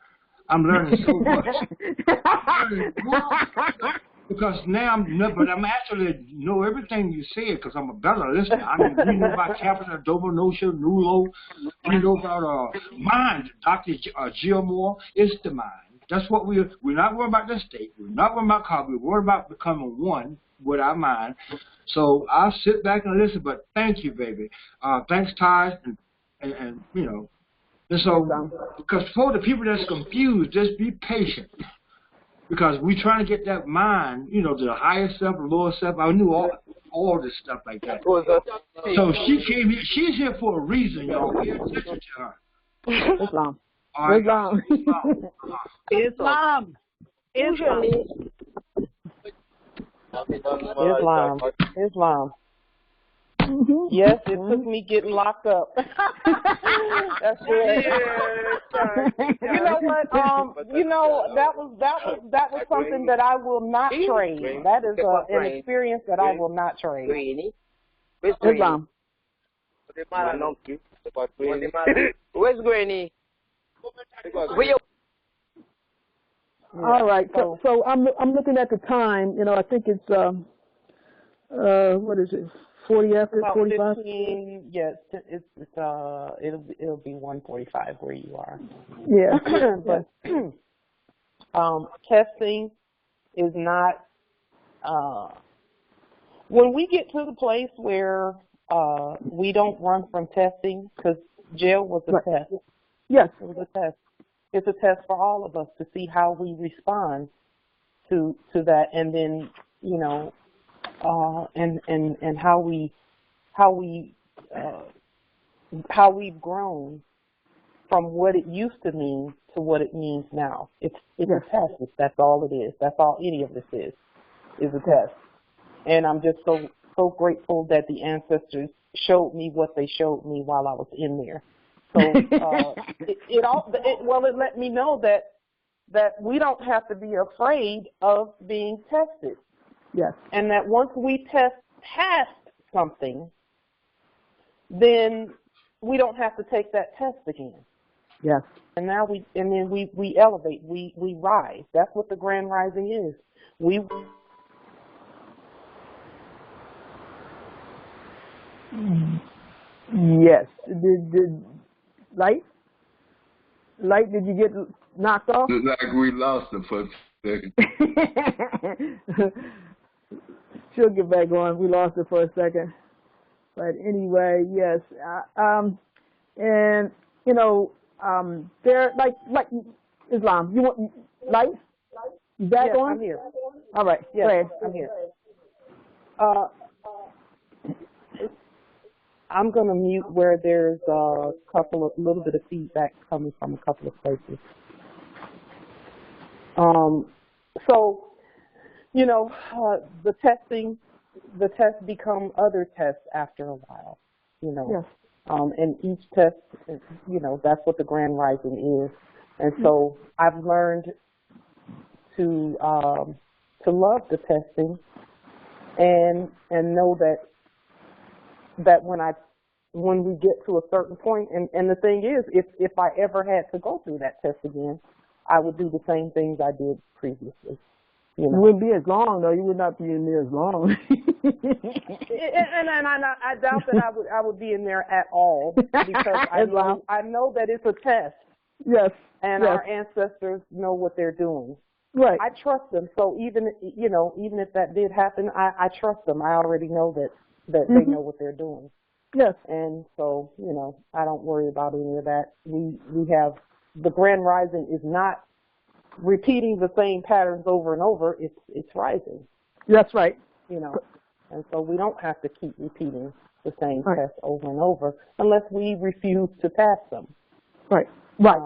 I'm learning so much. Because now I'm actually know everything you said, because I'm a better listener. I mean, we know about Captain Dover, Nosha, Nulo. We know about mind, Dr. Gilmore. It's the mind. That's what we're not worried about the state. We're not worried about copy. We're worried about becoming one with our mind. So I'll sit back and listen, but thank you, baby. Thanks, Ty, and And so, because for the people that's confused, just be patient. Because we're trying to get that mind, the higher self, the lower self. I knew all this stuff like that. So she came here. She's here for a reason, y'all. Pay attention to her. Islam. All right. Islam. Mm-hmm. Yes, it took me getting locked up. That's right. You know what? That was something that I will not trade. That is an experience that I will not trade. Islam. Where's Granny? All right. So I'm looking at the time. I think it's what is it? 40 after 45. 15, yes, it'll be 1:45 where you are. Yeah. But testing is not. When we get to the place where we don't run from testing, because jail was a test. Yes. It was a test. it's a test for all of us to see how we respond to that, and then, you know, and how we've grown from what it used to mean to what it means now. It's a test. That's all it is. That's all any of this is a test. And I'm just so grateful that the ancestors showed me what they showed me while I was in there. So it let me know that we don't have to be afraid of being tested. Yes. And that once we test past something, then we don't have to take that test again. Yes. And now we elevate, we rise. That's what the grand rising is. Yes. Did Light, did you get knocked off? Looks like we lost it for a second. She'll get back on. We lost it for a second. But anyway, yes. And, you know, they're like Islam. You want Light? You back on? I'm here. All right. Yes, I'm here. I'm going to mute where there's a little bit of feedback coming from a couple of places. So, you know, the tests become other tests after a while, you know. Yes. And each test, you know, that's what the grand rising is. And so I've learned to love the testing and know that when we get to a certain point, and the thing is, if I ever had to go through that test again, I would do the same things I did previously. You know? It wouldn't be as long, though. You would not be in there as long. and I doubt that I would be in there at all, because I know that it's a test. Yes. And our ancestors know what they're doing. Right. I trust them. So even if that did happen, I trust them. I already know that they know what they're doing. Yes. And so, you know, I don't worry about any of that. We have the grand rising is not repeating the same patterns over and over. It's rising. That's right. You know, and so we don't have to keep repeating the same tests over and over unless we refuse to pass them. Right. Right.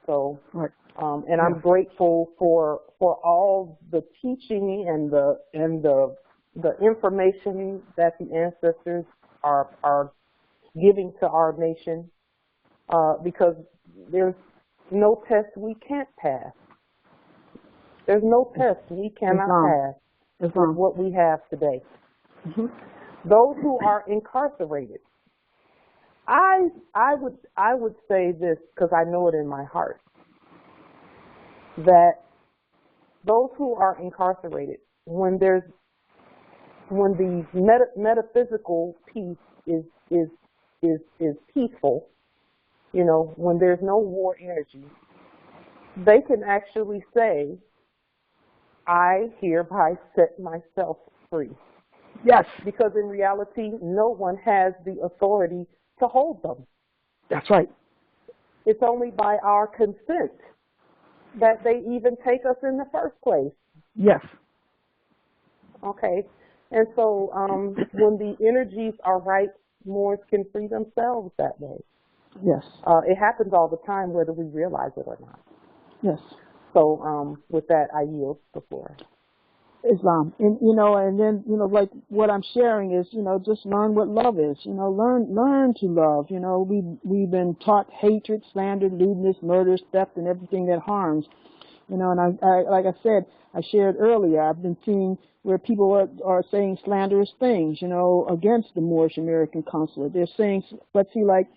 And I'm grateful for all the teaching and the information that the ancestors are giving to our nation, because there's no test we can't pass. There's no test we cannot pass with what we have today. Mm-hmm. Those who are incarcerated, I would say this, because I know it in my heart, that those who are incarcerated, when the metaphysical peace is peaceful, you know, when there's no war energy, they can actually say, I hereby set myself free. Yes. Because in reality, no one has the authority to hold them. That's right. It's only by our consent that they even take us in the first place. Yes. Okay. And so when the energies are right, Moors can free themselves that way. Yes. It happens all the time, whether we realize it or not. Yes. So with that, I yield the floor. Islam. And, you know, and then, you know, like what I'm sharing is, you know, just learn what love is. You know, learn to love. You know, we've been taught hatred, slander, lewdness, murder, theft, and everything that harms. You know, and I like I said, I shared earlier, I've been seeing where people are saying slanderous things, you know, against the Moorish American consulate. They're saying, let's see, like,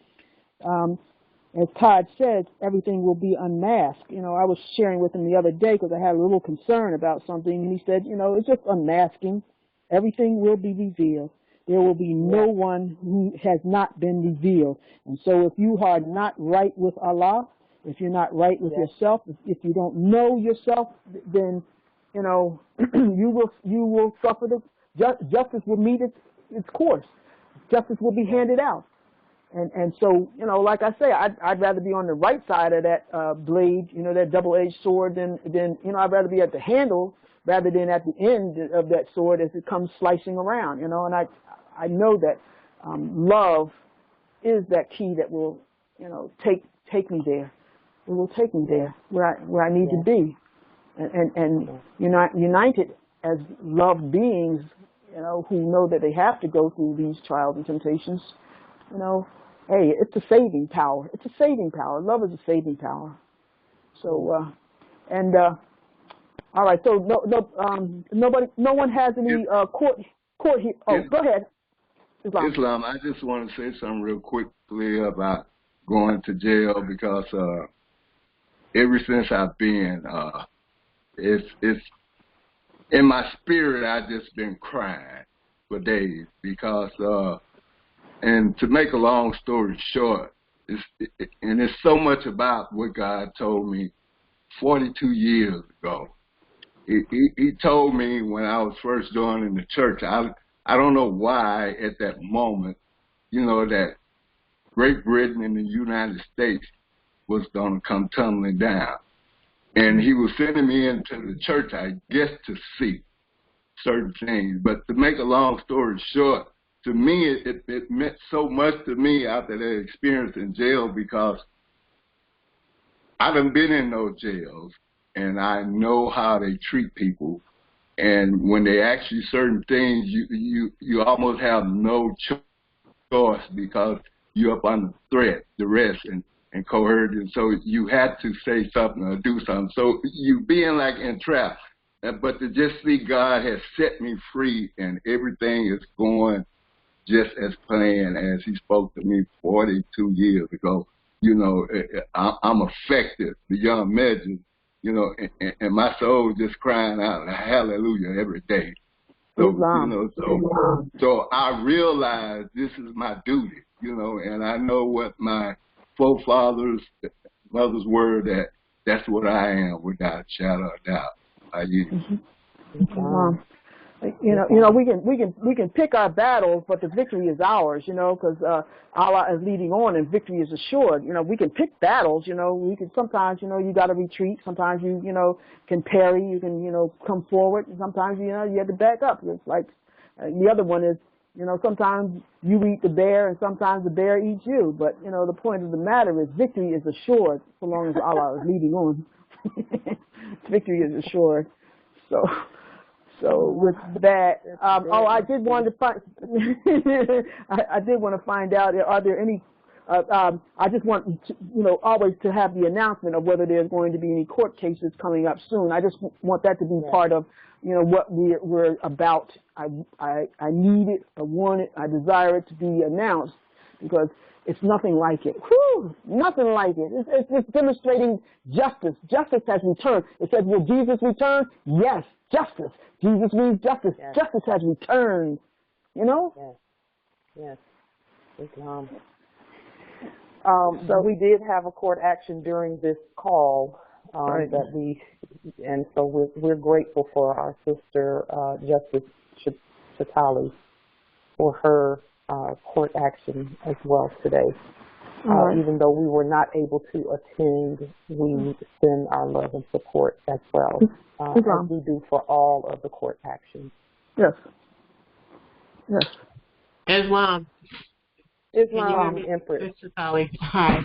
as Todd says, everything will be unmasked. You know, I was sharing with him the other day because I had a little concern about something, and he said, you know, it's just unmasking. Everything will be revealed. There will be no one who has not been revealed. And so if you are not right with Allah, if you're not right with yourself, if you don't know yourself, then, you know, you will suffer. Justice will meet its course. Justice will be handed out. And so, you know, like I say, I'd rather be on the right side of that blade, you know, that double-edged sword than, you know, I'd rather be at the handle rather than at the end of that sword as it comes slicing around, you know. And I know that love is that key that will, you know, take me there. It will take me there where I need to be, and united as love beings, you know, who know that they have to go through these trials and temptations. You know, hey, it's a saving power. It's a saving power. Love is a saving power. So, all right. So no one has any court here. Oh, go ahead. Islam, I just want to say something real quickly about going to jail because ever since I've been, it's in my spirit. I've just been crying for days because, and to make a long story short, it's so much about what God told me 42 years ago. He told me when I was first joining the church. I don't know why at that moment, you know, that Great Britain and the United States was going to come tumbling down. And he was sending me into the church, I guess, to see certain things. But to make a long story short, to me, it meant so much to me after that experience in jail because I done been in those jails, and I know how they treat people. And when they ask you certain things, you almost have no choice because you're up under threat, duress, and coercion. So you had to say something or do something. So you being like entrapped. But to just see God has set me free and everything is going just as planned as he spoke to me 42 years ago. You know, I'm affected beyond measure. You know, and my soul just crying out hallelujah every day. So, you know, so I realize this is my duty, you know, and I know what my forefathers, mothers were, that's what I am without a shadow of doubt. You know, we can pick our battles, but the victory is ours, you know, because Allah is leading on and victory is assured. You know, we can pick battles, you know, we can sometimes, you know, you got to retreat. Sometimes you know, can parry, you can, you know, come forward. And sometimes, you know, you have to back up. It's like the other one is, you know, sometimes you eat the bear and sometimes the bear eats you. But, you know, the point of the matter is victory is assured so long as Allah is leading on. Victory is assured. So with that, I did want to find. I did want to find out. Are there any? I just want to, you know, always to have the announcement of whether there's going to be any court cases coming up soon. I just want that to be part of, you know, what we're about. I need it. I want it. I desire it to be announced because it's nothing like it. Whew, nothing like it. It's demonstrating justice. Justice has returned. It says, will Jesus return? Yes, justice. Jesus means justice. Yes. Justice has returned. You know? Yes. Yes. So we did have a court action during this call and so we're grateful for our sister Justice Chatali for her court action as well today. Even though we were not able to attend, we send our love and support as well, as we do for all of the court actions. Yes. Yes. Islam, Empress. Hi.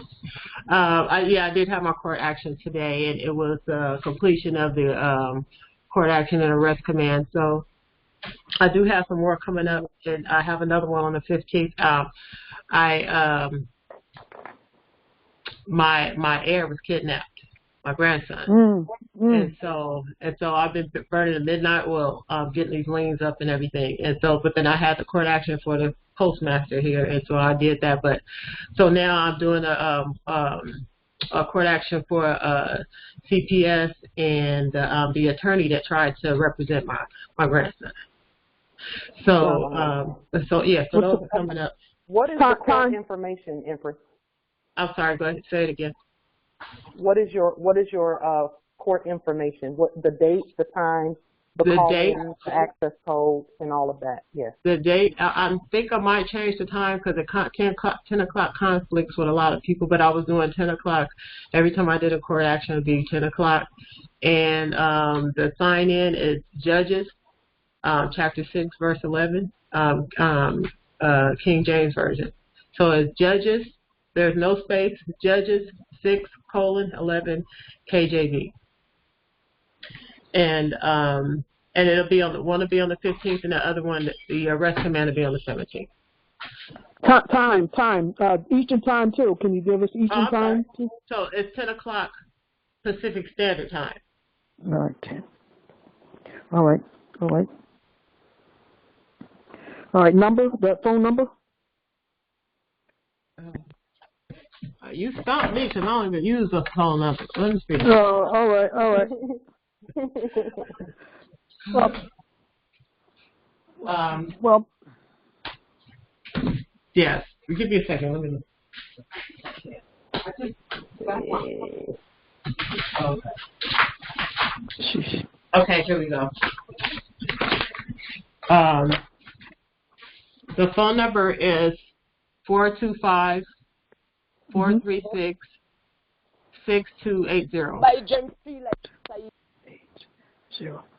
I did have my court action today, and it was completion of the court action and arrest command. So I do have some more coming up, and I have another one on the 15th. My heir was kidnapped, my grandson, and so I've been burning the midnight oil, getting these liens up and everything, and so but then I had the court action for the postmaster here, and so I did that. But so now I'm doing a court action for CPS and the attorney that tried to represent my grandson. So those are coming up. What is the court information, Empress? I'm sorry, go ahead, say it again. What is your court information? What the date, the time, The date, call-in, the access code, and all of that, yes. the date, I think I might change the time because 10 o'clock conflicts with a lot of people, but I was doing 10 o'clock. Every time I did a court action, it would be 10 o'clock. And the sign-in is Judges, chapter 6, verse 11, King James Version. So it's Judges, there's no space, Judges 6:11 KJV. And it'll be one will be on the 15th, and the other one, the arrest command, will be on the 17th. Time. Eastern time too. Can you give us Eastern time? Too? So it's 10 o'clock Pacific Standard Time. All right, 10. All right. Number, that phone number? You stopped me because I don't even use the phone number. Let me see. Oh, all right. Well, yes. Give me a second. Let me look. Okay, here we go. The phone number is 425-436-6280.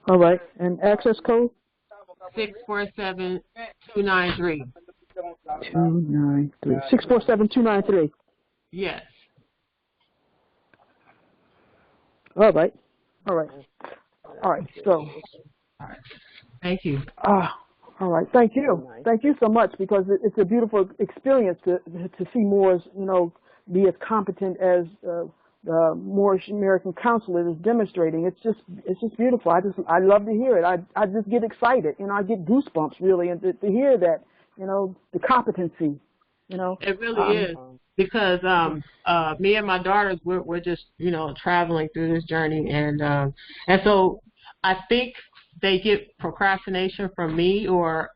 All right. And access code? 647293. 293. 647293. Yes. All right. So. All right. Thank you. All right. Thank you. Thank you so much, because it's a beautiful experience to see Moors, be as competent as the Moorish American consulate is demonstrating. It's just beautiful. I love to hear it. I just get excited. I get goosebumps really, and to hear that, the competency. It really is, because me and my daughters, we're just traveling through this journey, and so I think they get procrastination from me, or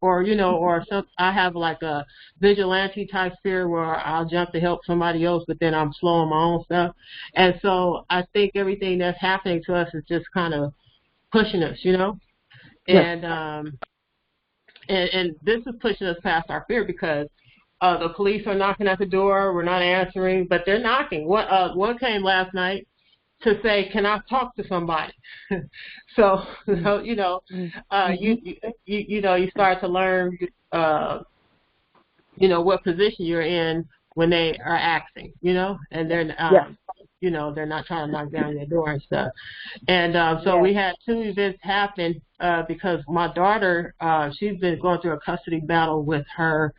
some. I have like a vigilante type spirit where I'll jump to help somebody else, but then I'm slow on my own stuff. And so I think everything that's happening to us is just kind of pushing us, Yes. And this is pushing us past our fear, because the police are knocking at the door. We're not answering, but they're knocking. One came last night to say, "Can I talk to somebody?" So you start to learn what position you're in when they are asking, and they're they're not trying to knock down your door and stuff. And so we had two events happen because my daughter, she's been going through a custody battle with her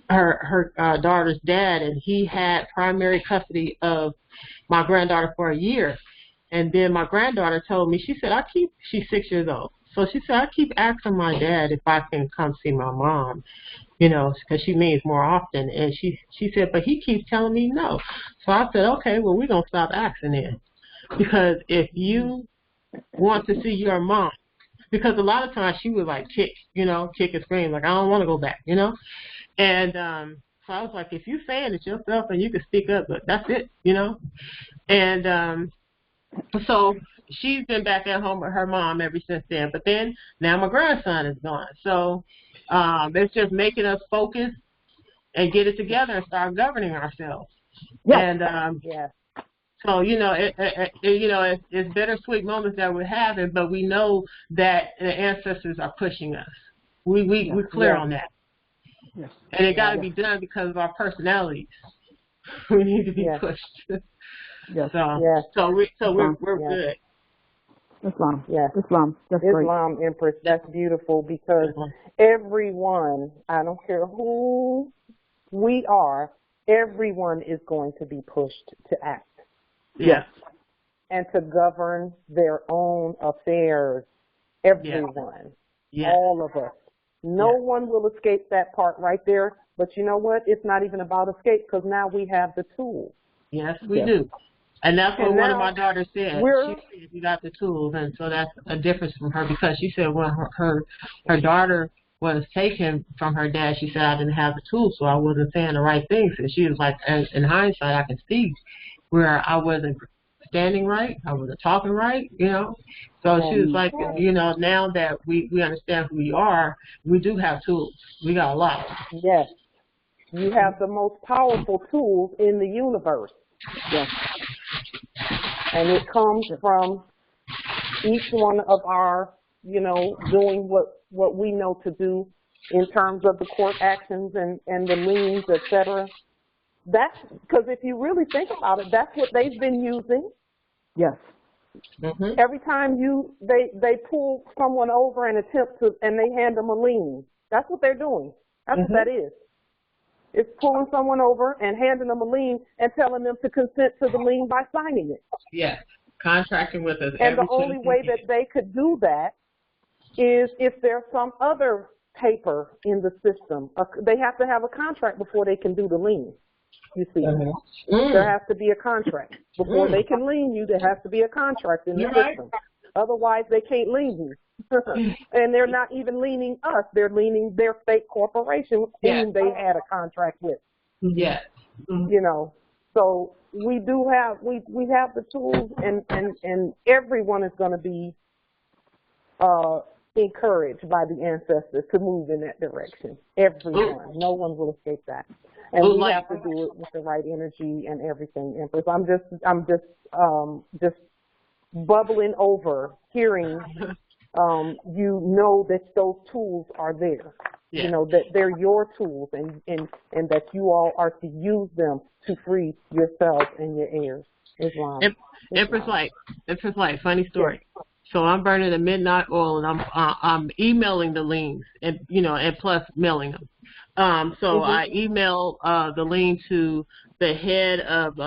daughter's dad, and he had primary custody of my granddaughter for a year. And then my granddaughter told me, she's 6 years old. So she said, I keep asking my dad if I can come see my mom, because she means more often. And she said, but he keeps telling me no. So I said, okay, well, we're going to stop asking then. Because if you want to see your mom, because a lot of times she would like kick and scream, like, I don't want to go back, And so I was like, if you're saying it yourself and you can speak up, but that's it, And so she's been back at home with her mom ever since then. But then now my grandson is gone. So it's just making us focus and get it together and start governing ourselves. Yes. And so it's bittersweet moments that we're having, but we know that the ancestors are pushing us. We're clear on that. Yes. And it got to be done because of our personalities. We need to be pushed. Yes. So we're good. Islam. Yes. Islam. That's great. Islam, Empress. That's beautiful, because everyone, I don't care who we are, everyone is going to be pushed to act. Yes. And to govern their own affairs. Everyone. Yes. All of us. No one will escape that part right there. But you know what? It's not even about escape, because now we have the tools. Yes, we do. And that's what one of my daughters said. She said, you got the tools. And so that's a difference from her, because she said when her daughter was taken from her dad, she said, I didn't have the tools, so I wasn't saying the right things. And she was like, in hindsight, I can see where I wasn't standing right? I wasn't talking right? You know? So she was like, you know, now that we understand who we are, we do have tools. We got a lot. Yes. You have the most powerful tools in the universe. Yes. And it comes from each one of our, you know, doing what we know to do in terms of the court actions and the liens, et cetera. That's because if you really think about it, that's what they've been using. Yes. Mm-hmm. Every time they pull someone over and and they hand them a lien. That's what they're doing. That's what that is. It's pulling someone over and handing them a lien and telling them to consent to the lien by signing it. Yes, contracting with us. And the only way that they could do that is if there's some other paper in the system. They have to have a contract before they can do the lien. You see, there has to be a contract. Before they can lien you, there has to be a contract in the system. Otherwise, they can't lien you. And they're not even leaning us. They're leaning their fake corporation whom they had a contract with. Yes. You know, so we do have, we have the tools, and everyone is going to be encouraged by the ancestors to move in that direction. Everyone. No one will escape that. And we have to do it with the right energy and everything, Empress. I'm just bubbling over hearing you know that those tools are there. You know, that they're your tools and that you all are to use them to free yourself and your heirs. Islam. Empress Light, funny story. So I'm burning the midnight oil and I'm emailing the liens and and plus mailing them. So I emailed the lien to the head of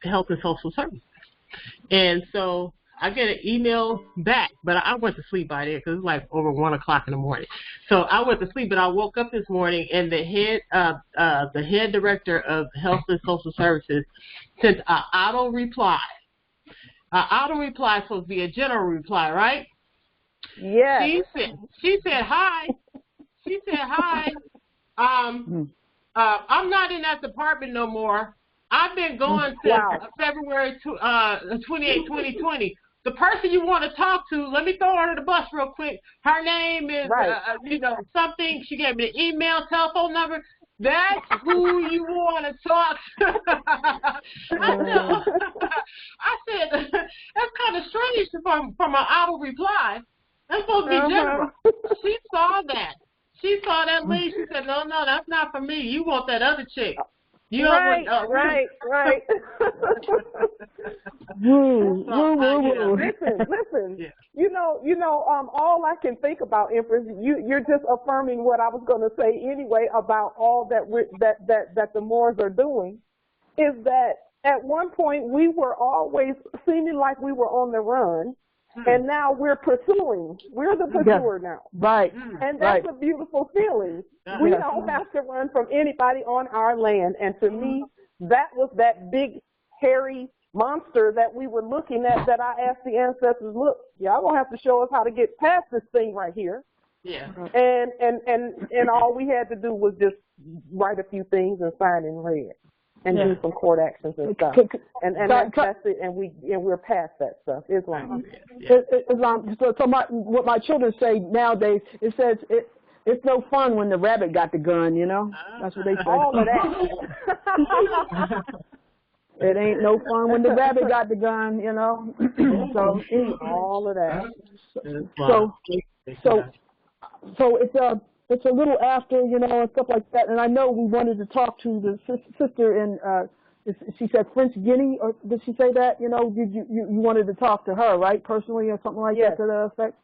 Health and Social Services. And so I get an email back, but I went to sleep by then because it was like over 1 o'clock in the morning. So I went to sleep, but I woke up this morning and the head director of Health and Social Services sent an auto reply. An auto reply is supposed to be a general reply, right? Yes. She said hi. She said hi. I'm not in that department no more. I've been going since February 28, 2020. The person you want to talk to, let me throw her under the bus real quick. Her name is, something. She gave me the email, telephone number. That's who you want to talk to. I said, that's kind of strange from an auto reply. That's supposed to be general. She saw that. She saw that link. She said, no, that's not for me. You want that other chick. You right. Listen. Yeah. You know, all I can think about, Empress, you're just affirming what I was going to say anyway about all that the Moors are doing, is that at one point we were always seeming like we were on the run. And now we're pursuing. We're the pursuer now. Right. And that's a beautiful feeling. We don't have to run from anybody on our land. And to me, that was that big, hairy monster that we were looking at that I asked the ancestors, look, y'all gonna have to show us how to get past this thing right here. Yeah. And all we had to do was just write a few things and sign in red. And do some court actions and stuff, and that's it. And we're past that stuff. Islam. Islam. So what my children say nowadays, it says it's no fun when the rabbit got the gun. You know, that's what they say. All of that. It ain't no fun when the rabbit got the gun. You know. So all of that. So it's a little after, and stuff like that. And I know we wanted to talk to the sister in, she said French Guinea, or did she say that? You wanted to talk to her, right, personally, or something like that to that effect?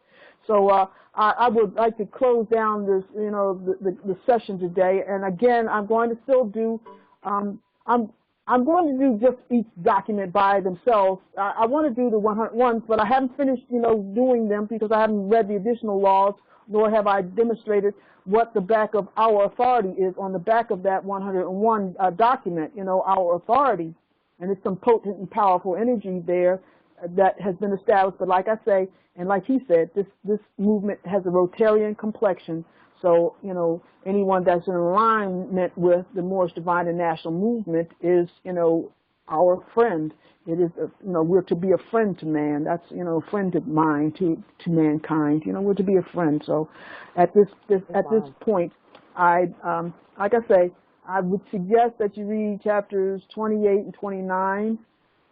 So I would like to close down this, the session today. And again, I'm going to still do, I'm going to do just each document by themselves. I want to do the 101, but I haven't finished, doing them because I haven't read the additional laws, nor have I demonstrated what the back of our authority is on the back of that 101 document, our authority. And it's some potent and powerful energy there that has been established. But like I say, and like he said, this movement has a Rotarian complexion. So, anyone that's in alignment with the Moorish Divine and National Movement is, our friend. It is, we're to be a friend to man. That's, a friend of mine to mankind. We're to be a friend. So, at this point, like I say, I would suggest that you read chapters 28 and 29,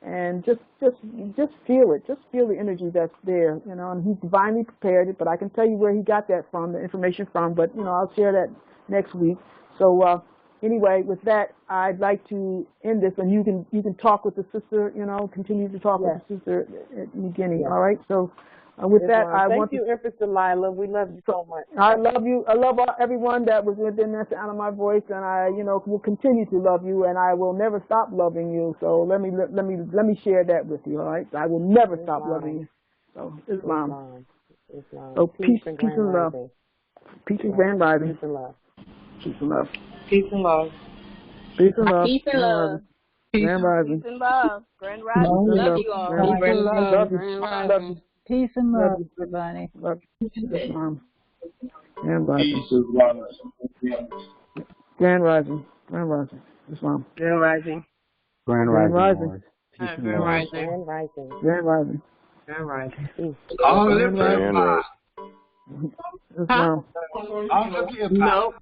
and just feel it. Just feel the energy that's there. And he divinely prepared it. But I can tell you where he got that from, the information from. But I'll share that next week. So. Anyway, with that, I'd like to end this, and you can talk with the sister, continue to talk with the sister at the beginning. All right. So, with that, I want to thank you, Empress Delilah. We love you so much. I love you. I love everyone that was within the sound of my voice, and I, will continue to love you, and I will never stop loving you. So let me share that with you. All right. I will never stop loving you. So Islam. So peace and love. Peace and grand rising. Peace and love. Peace and love. Peace and love. Peace and love. Peace and love. Grand rising. Peace and love. Grand rising. Love you all. Peace and love. Love you. Peace and love, everybody. Love you. Grand rising. Grand rising. Grand rising. Islam. Grand rising. Grand rising. Grand rising. Grand rising. Grand rising. Grand rising. All live Islam. No.